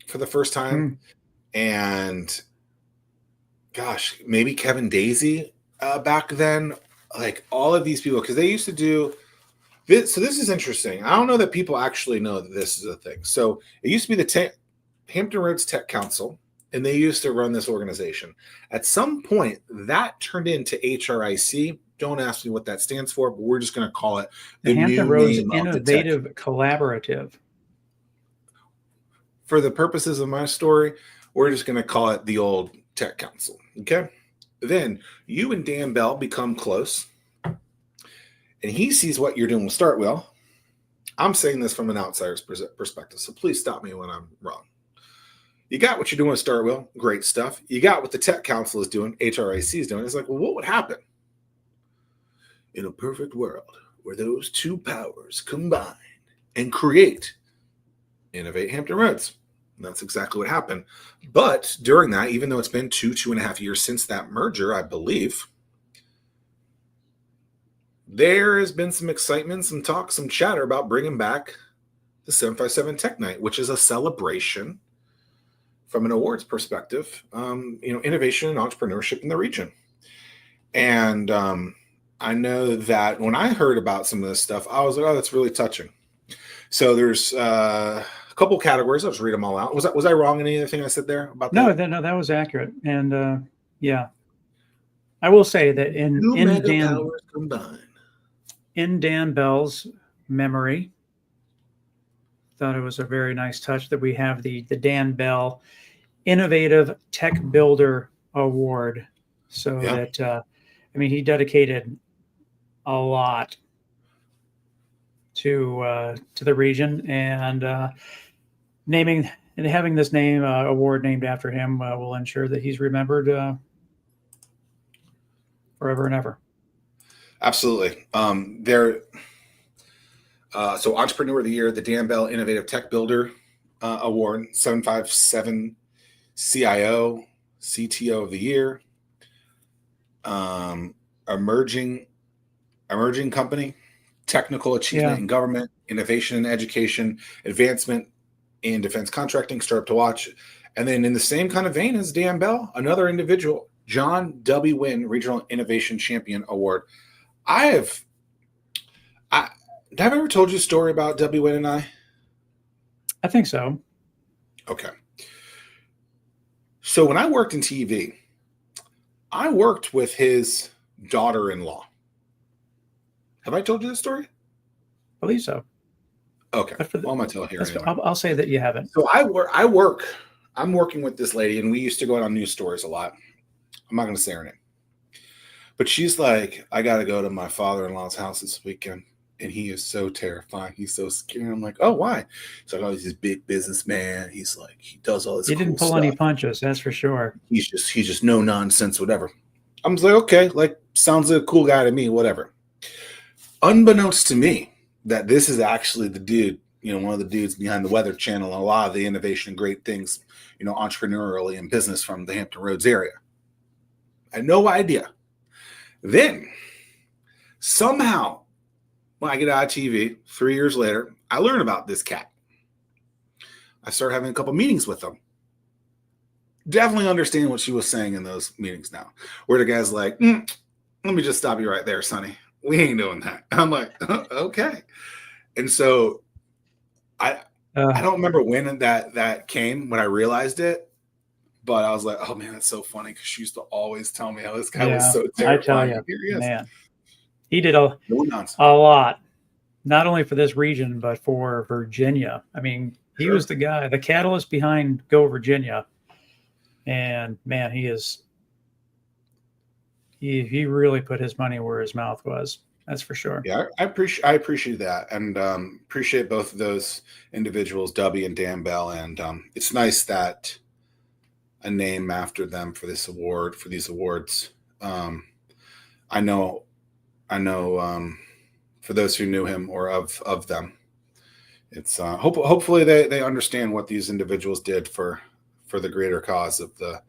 for the first time. And gosh, maybe Kevin Daisy back then. Like all of these people, because they used to do this. So this is interesting. I don't know that people actually know that this is a thing. So it used to be the Hampton Roads Tech Council, and they used to run this organization. At some point, that turned into HRIC. Don't ask me what that stands for, but we're just going to call it The Hampton Roads name Innovative Collaborative. For the purposes of my story, we're just going to call it the old Tech Council. Okay. Then you and Dan Bell become close, and he sees what you're doing with Startwheel. I'm saying this from an outsider's perspective, so please stop me when I'm wrong. You got what you're doing with Startwheel, great stuff. You got what the Tech Council is doing, HRIC is doing. It's like, well, what would happen in a perfect world where those two powers combine and create Innovate Hampton Roads? And that's exactly what happened. But during that, even though it's been 2.5 years since that merger, I believe, there has been some excitement, some talk, some chatter about bringing back the 757 Tech Night, which is a celebration from an awards perspective, innovation and entrepreneurship in the region. And I know that when I heard about some of this stuff, I was like, oh, that's really touching. So there's a couple categories. I'll just read them all out. Was I wrong in anything I said there about that? No, that was accurate. And yeah, I will say that in Dan Bell's memory, thought it was a very nice touch that we have the Dan Bell Innovative Tech Builder Award. So that he dedicated a lot to the region, and naming and having this award named after him will ensure that he's remembered forever and ever. Absolutely. So Entrepreneur of the Year, the Dan Bell Innovative Tech Builder Award, 757 CIO, CTO of the Year, emerging company, technical achievement in government, innovation in education, advancement in defense contracting, startup to watch. And then in the same kind of vein as Dan Bell, another individual, John W. Wynn Regional Innovation Champion Award. Have I ever told you a story about W. Wynn and I? I think so. Okay. So when I worked in TV, I worked with his daughter-in-law. Have I told you this story? I believe so. Okay. I'm going to tell here anyway. I'll say that you haven't. So I'm working with this lady, and we used to go out on news stories a lot. I'm not going to say her name. But she's like, I got to go to my father-in-law's house this weekend, and he is so terrifying. He's so scary. I'm like, oh, why? He's like, oh, he's this big businessman. He's like, he does all this He didn't pull any punches, that's for sure. He's just no nonsense, whatever. I'm just like, okay, like, sounds like a cool guy to me, whatever. Unbeknownst to me, that this is actually the dude, one of the dudes behind the Weather Channel and a lot of the innovation and great things, entrepreneurially and business from the Hampton Roads area. I had no idea. Then, somehow, when I get out of TV 3 years later, I learn about this cat. I start having a couple meetings with him. Definitely understand what she was saying in those meetings now. Where the guy's like, let me just stop you right there, Sonny. We ain't doing that. I'm like, okay. And so I don't remember when that came, when I realized it. But I was like, oh, man, that's so funny because she used to always tell me how this guy was so terrifying. I tell you, man, he did a lot, not only for this region, but for Virginia. I mean, he was the guy, the catalyst behind Go Virginia. And, man, he really put his money where his mouth was. That's for sure. Yeah, I appreciate that, and appreciate both of those individuals, Dubby and Dan Bell. And it's nice that a name after them for this award, for these awards. I know for those who knew him or of them, it's hopefully they understand what these individuals did for the greater cause of the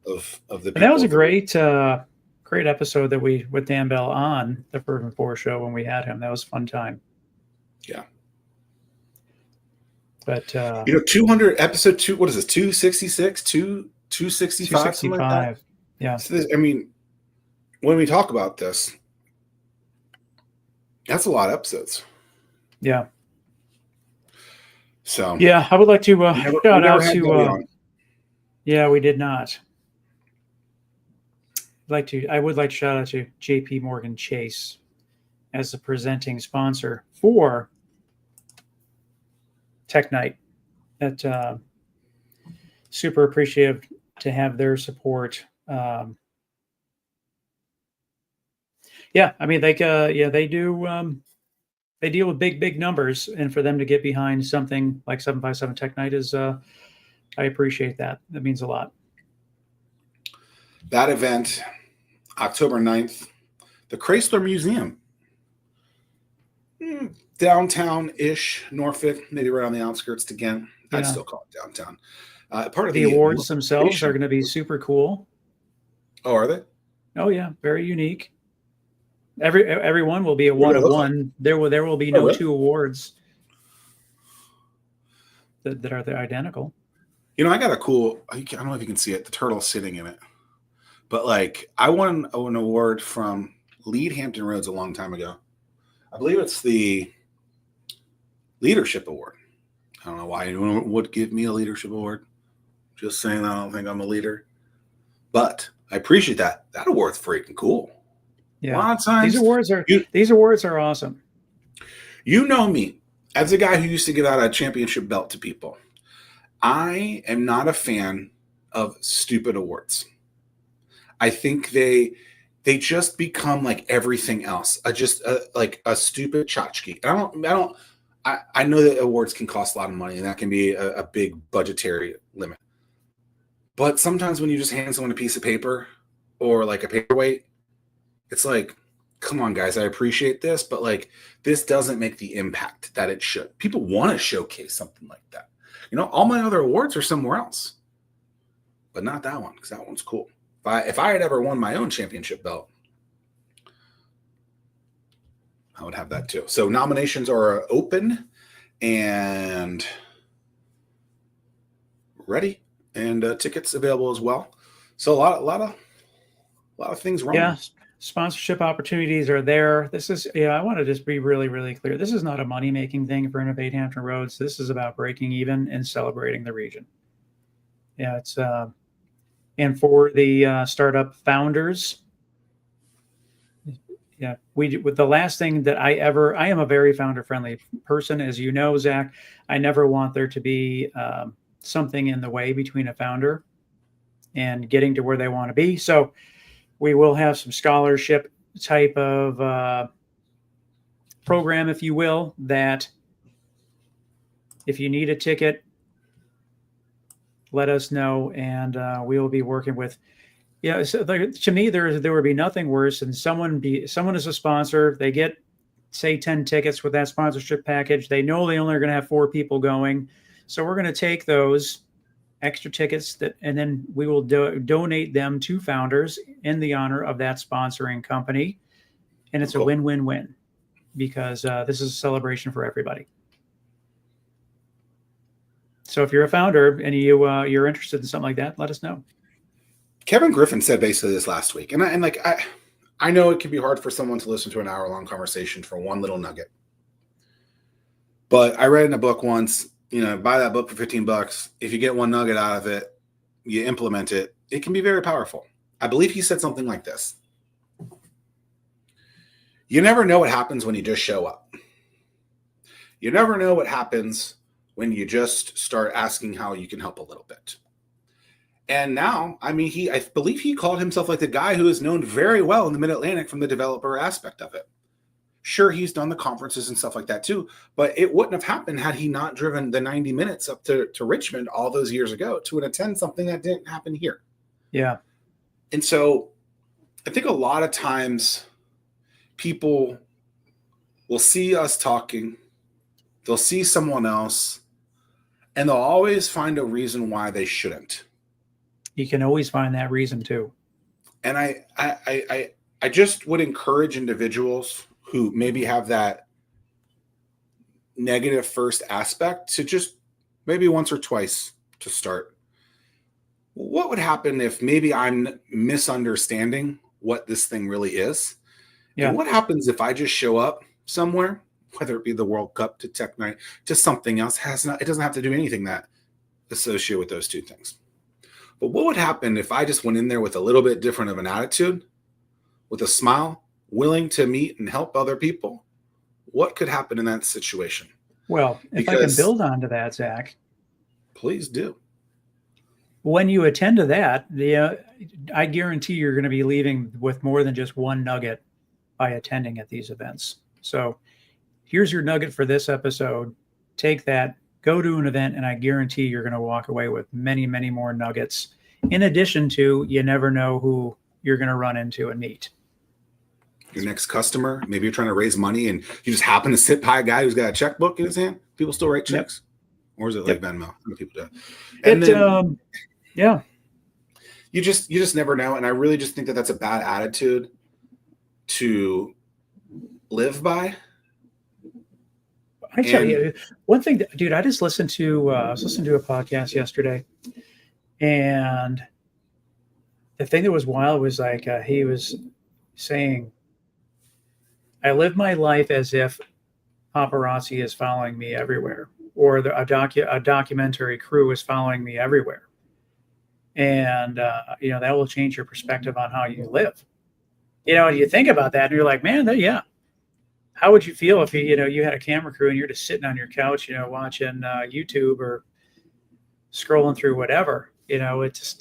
of the people. And that was a great episode that we with Dan Bell on the Fervent Four show when we had him. That was a fun time. Yeah. But 200 episode 2, what is this, 266, 265, 265, something like that? Yeah. So this, I mean, when we talk about this, that's a lot of episodes. Yeah. So yeah, I would like to shout out to. Yeah, we did not. I would like to shout out to J.P. Morgan Chase as the presenting sponsor for Tech Night. That super appreciative to have their support. Yeah, I mean they do. They deal with big numbers, and for them to get behind something like 757 Tech Night is, I appreciate that. That means a lot. That event, October 9th, the Chrysler Museum, downtown-ish, Norfolk, maybe right on the outskirts again. I'd still call it downtown. Part of the awards themselves are going to be super cool. Oh, are they? Oh yeah, very unique. Everyone will be a one of one. Like? There will be no two awards that are identical. I got a cool. I don't know if you can see it. The turtle sitting in it, but like I won an award from Lead Hampton Roads a long time ago. I believe it's the Leadership Award. I don't know why anyone would give me a leadership award. Just saying, I don't think I'm a leader, but I appreciate that. That award's freaking cool. Yeah, a lot of times these awards are awesome. You know me as a guy who used to give out a championship belt to people. I am not a fan of stupid awards. I think they just become like everything else. Like a stupid tchotchke. I know that awards can cost a lot of money, and that can be a big budgetary limit. But sometimes when you just hand someone a piece of paper or like a paperweight, it's like, come on, guys, I appreciate this, but like this doesn't make the impact that it should. People want to showcase something like that. All my other awards are somewhere else, but not that one, because that one's cool. If I had ever won my own championship belt, I would have that too. So nominations are open and ready, and tickets available as well. So a lot of things wrong. Yeah, sponsorship opportunities are there. This is I want to just be really, really clear. This is not a money-making thing for Innovate Hampton Roads. This is about breaking even and celebrating the region. Yeah, it's and for the startup founders. Yeah, with the last thing that I am a very founder-friendly person, as you know, Zach. I never want there to be something in the way between a founder and getting to where they want to be. So we will have some scholarship type of program, if you will, that if you need a ticket, let us know, and we will be working with. Yeah, so to me, there would be nothing worse than someone is a sponsor. They get, say, 10 tickets with that sponsorship package. They know they only are going to have 4 people going, so we're going to take those extra tickets and then we will donate them to founders in the honor of that sponsoring company, and it's a win-win-win because this is a celebration for everybody. So if you're a founder and you're interested in something like that, let us know. Kevin Griffin said basically this last week, and I know it can be hard for someone to listen to an hour-long conversation for one little nugget, but I read in a book once, buy that book for $15. If you get one nugget out of it, you implement it, it can be very powerful. I believe he said something like this: you never know what happens when you just show up. You never know what happens when you just start asking how you can help a little bit. And now, I believe he called himself like the guy who is known very well in the Mid-Atlantic from the developer aspect of it. Sure, he's done the conferences and stuff like that too, but it wouldn't have happened had he not driven the 90 minutes up to Richmond all those years ago to attend something that didn't happen here. Yeah. And so I think a lot of times people will see us talking, they'll see someone else, and they'll always find a reason why they shouldn't. You can always find that reason too. And I just would encourage individuals who maybe have that negative first aspect to just maybe once or twice to start. What would happen if maybe I'm misunderstanding what this thing really is? Yeah. And what happens if I just show up somewhere, whether it be the World Cup to Tech Night to something else, it doesn't have to do anything that associated with those two things. But what would happen if I just went in there with a little bit different of an attitude, with a smile, willing to meet and help other people? What could happen in that situation? Well, if I can build onto that, Zach. Please do. When you attend to that, I guarantee you're going to be leaving with more than just one nugget by attending at these events. So here's your nugget for this episode. Take that, go to an event, and I guarantee you're going to walk away with many, many more nuggets. In addition to, you never know who you're going to run into and meet. Your next customer, maybe you're trying to raise money and you just happen to sit by a guy who's got a checkbook in his hand. People still write checks. Yep. Or is it like Venmo? How many people do? And then, yeah. You just never know. And I really just think that that's a bad attitude to live by. I tell you, one thing, dude, I just listened to, I was listening to a podcast yesterday, and the thing that was wild was like, he was saying, I live my life as if paparazzi is following me everywhere, or a documentary crew is following me everywhere. And, that will change your perspective on how you live. And you think about that and you're like, man, yeah. How would you feel if you had a camera crew and you're just sitting on your couch, watching YouTube or scrolling through whatever, it's just,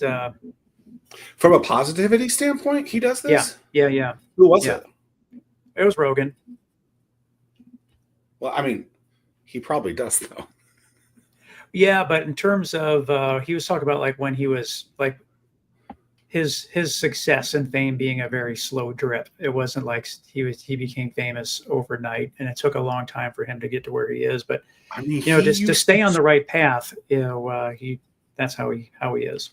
from a positivity standpoint, he does this? Yeah. Who was it? It was Rogan. Well, I mean, he probably does though. Yeah, but in terms of he was talking about like when he was like his success and fame being a very slow drip. It wasn't like he became famous overnight, and it took a long time for him to get to where he is. But I mean, just to stay on the right path, that's how he is.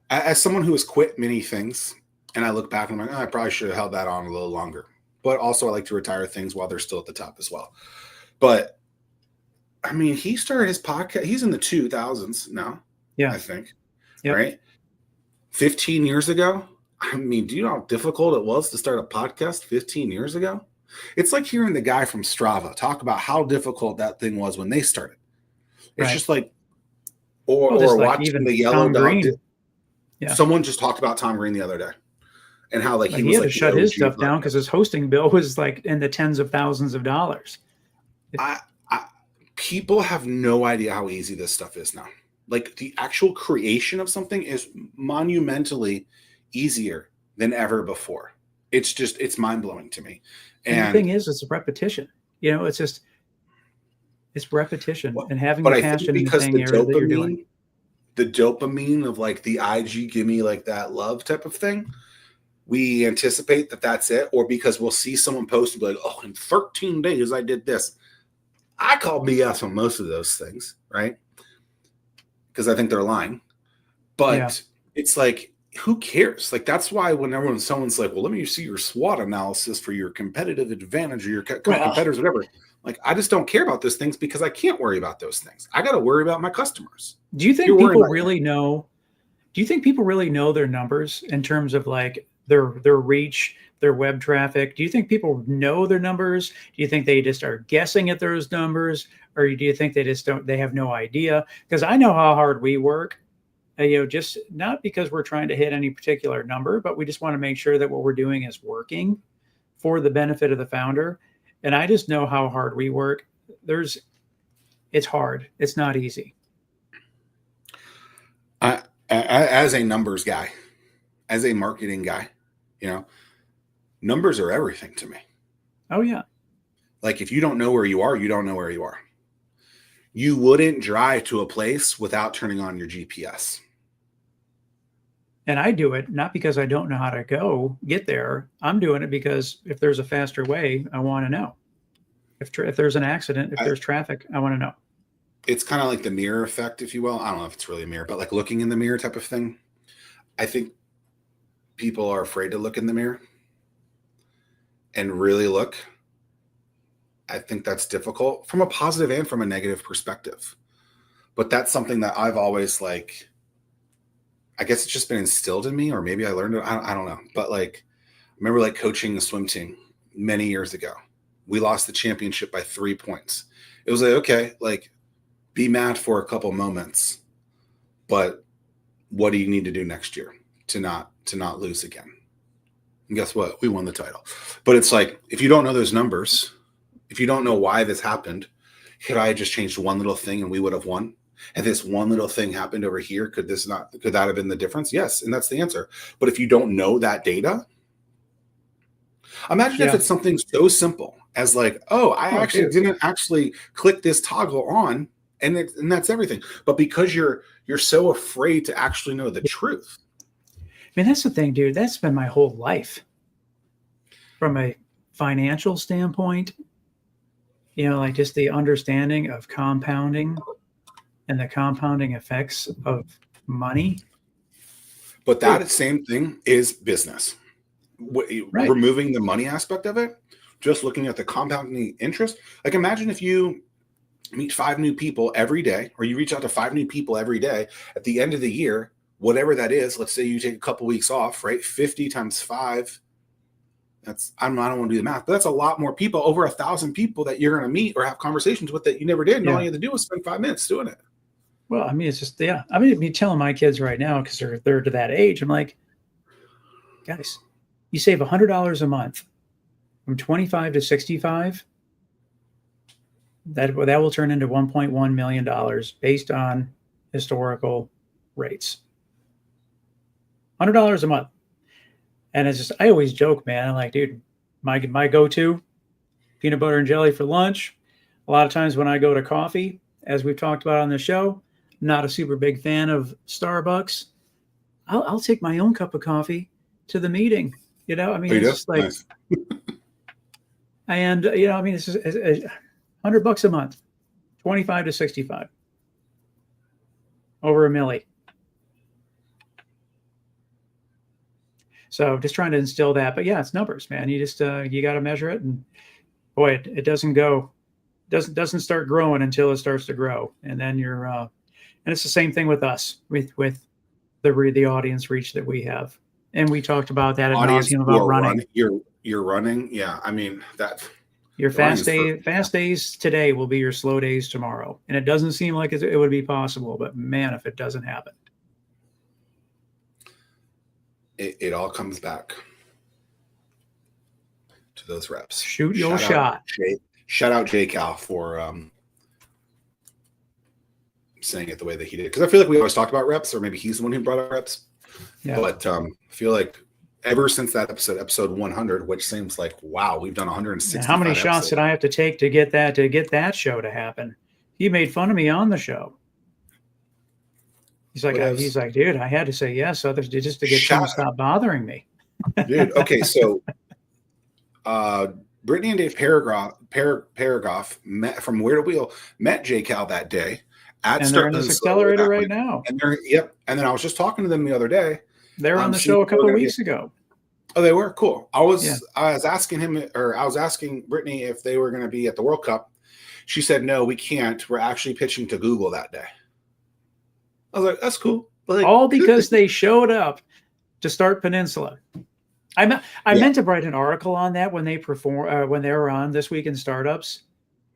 As someone who has quit many things, and I look back and I'm like, I probably should have held that on a little longer. But also, I like to retire things while they're still at the top as well. But I mean, he started his podcast. He's in the 2000s now. Yeah, I think. Yep. Right. 15 years ago. I mean, do you know how difficult it was to start a podcast 15 years ago? It's like hearing the guy from Strava talk about how difficult that thing was when they started. It's just like, or watching the Yellow Dog. Someone just talked about Tom Green the other day, and how like he had to shut his stuff down because his hosting bill was like in the tens of thousands of dollars. People have no idea how easy this stuff is now. Like the actual creation of something is monumentally easier than ever before. It's mind blowing to me. And the thing is, it's a repetition. It's repetition and having the passion in the thing that you're doing. The dopamine of like the IG give me like that love type of thing. We anticipate that that's it, or because we'll see someone post and be like, oh, in 13 days I did this. I call BS on most of those things, right? Because I think they're lying. But it's like, who cares? Like, that's why whenever someone's like, well, let me see your SWOT analysis for your competitive advantage or your competitors, whatever. Like, I just don't care about those things because I can't worry about those things. I got to worry about my customers. Do you think people really know? Do you think people really know their numbers in terms of like their reach, their web traffic? Do you think people know their numbers? Do you think they just are guessing at those numbers, or do you think they have no idea? Because I know how hard we work. Just not because we're trying to hit any particular number, but we just want to make sure that what we're doing is working for the benefit of the founder. And I just know how hard we work. It's hard. It's not easy. As a numbers guy, as a marketing guy, numbers are everything to me. Oh yeah. Like if you don't know where you are, you don't know where you are. You wouldn't drive to a place without turning on your GPS. And I do it not because I don't know how to get there. I'm doing it because if there's a faster way, I want to know. If there's an accident, if there's traffic, I want to know. It's kind of like the mirror effect, if you will. I don't know if it's really a mirror, but like looking in the mirror type of thing. I think people are afraid to look in the mirror and really look. I think that's difficult from a positive and from a negative perspective. But that's something that I've always like, I guess it's just been instilled in me, or maybe I learned it. I don't know. But like, I remember like coaching the swim team many years ago. We lost the championship by 3 points. It was like, okay, like be mad for a couple moments, but what do you need to do next year to not lose again? And guess what? We won the title. But it's like, if you don't know those numbers, if you don't know why this happened, could I have just changed one little thing and we would have won? Had this one little thing happened over here, could that have been the difference? Yes. And that's the answer. But if you don't know that data, imagine if it's something so simple as like, I didn't actually click this toggle on and that's everything. But because you're so afraid to actually know the truth. I mean, that's the thing, dude. That's been my whole life. From a financial standpoint, like just the understanding of compounding and the compounding effects of money. But that same thing is business. Right. Removing the money aspect of it, just looking at the compounding interest. Like imagine if you meet 5 new people every day, or you reach out to 5 new people every day at the end of the year, whatever that is. Let's say you take a couple weeks off, right? 50 times 5. I don't want to do the math, but that's a lot more people, over 1,000 people that you're going to meet or have conversations with that you never did. And all you had to do was spend 5 minutes doing it. Well, I mean, it's just, I mean, me telling my kids right now, because they're to that age, I'm like, guys, you save $100 a month from 25 to 65. That will turn into $1.1 million based on historical rates. $100 a month. And it's just, I always joke, man. I'm like, dude, my go-to peanut butter and jelly for lunch. A lot of times when I go to coffee, as we've talked about on the show, not a super big fan of Starbucks. I'll take my own cup of coffee to the meeting. I mean, it's just like, nice. And I mean, it's just $100 a month, 25 to 65, over $1 million. So just trying to instill that, but it's numbers, man. You just you got to measure it, and boy, it doesn't start growing until it starts to grow, and then you're and it's the same thing with us with the audience reach that we have, and we talked about that ad nauseum about running. You're running, yeah. I mean that your fast days today will be your slow days tomorrow, and it doesn't seem like it would be possible, but man, if it doesn't happen. It all comes back to those reps. Shoot your shot. Shout out J Cal for saying it the way that he did. Because I feel like we always talked about reps, or maybe he's the one who brought up reps. Yeah. But I feel like ever since that episode 100, which seems like, wow, we've done 160. How many shots did I have to take to get that show to happen? He made fun of me on the show. He's like, dude, I had to say yes, others did, just to get them to stop bothering me. Dude, okay, so Brittany and Dave Paragraph met from Where to Wheel, met J Cal that day at they're in this accelerator right now. And and then I was just talking to them the other day. They were on the show a couple of weeks ago. Oh, they were? Cool. I was asking Brittany if they were going to be at the World Cup. She said, no, we can't. We're actually pitching to Google that day. I was like, that's cool. Like, all because they showed up to start Peninsula. I meant to write an article on that when they were on This Week in Startups,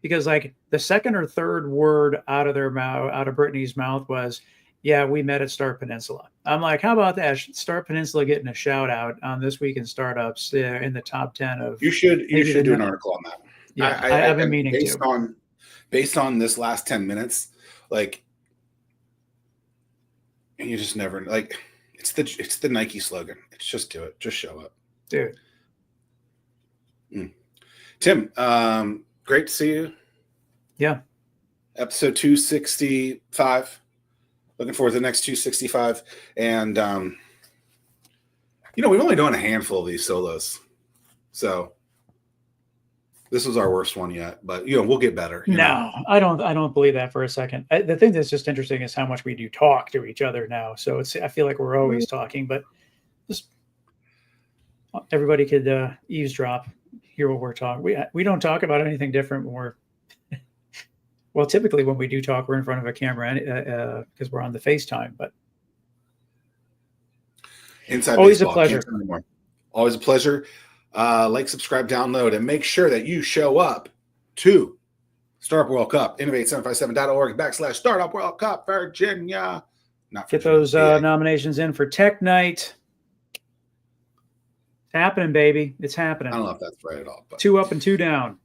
because like the second or third word out of Brittany's mouth was, yeah, we met at Start Peninsula. I'm like, how about that? Start Peninsula getting a shout out on This Week in Startups in the top 10 of. You should do an article on that. Yeah, I have been meaning to. Based on this last 10 minutes, like. And you just never like it's the Nike slogan. It's just do it. Just show up. Dude. Tim, great to see you. Yeah. Episode 265. Looking forward to the next 265. And, we've only done a handful of these solos. So this was our worst one yet, but, we'll get better. No, I don't believe that for a second. The thing that's just interesting is how much we do talk to each other now. So I feel like we're always talking, but just everybody could eavesdrop, hear what we're talking. We don't talk about anything different when we're well, typically when we do talk, we're in front of a camera because we're on the FaceTime. But Inside always baseball, a pleasure. Always a pleasure. Like, subscribe, download, and make sure that you show up to Startup World Cup. Innovate757.org/Startup World Cup, Virginia. Not Get those nominations in for Tech Night. It's happening, baby. It's happening. I don't know if that's right at all. But 2 up and 2 down.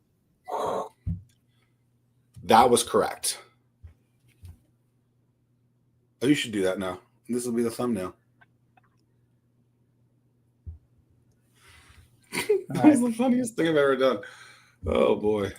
That was correct. Oh, you should do that now. This will be the thumbnail. That was the funniest thing I've ever done. Oh, boy.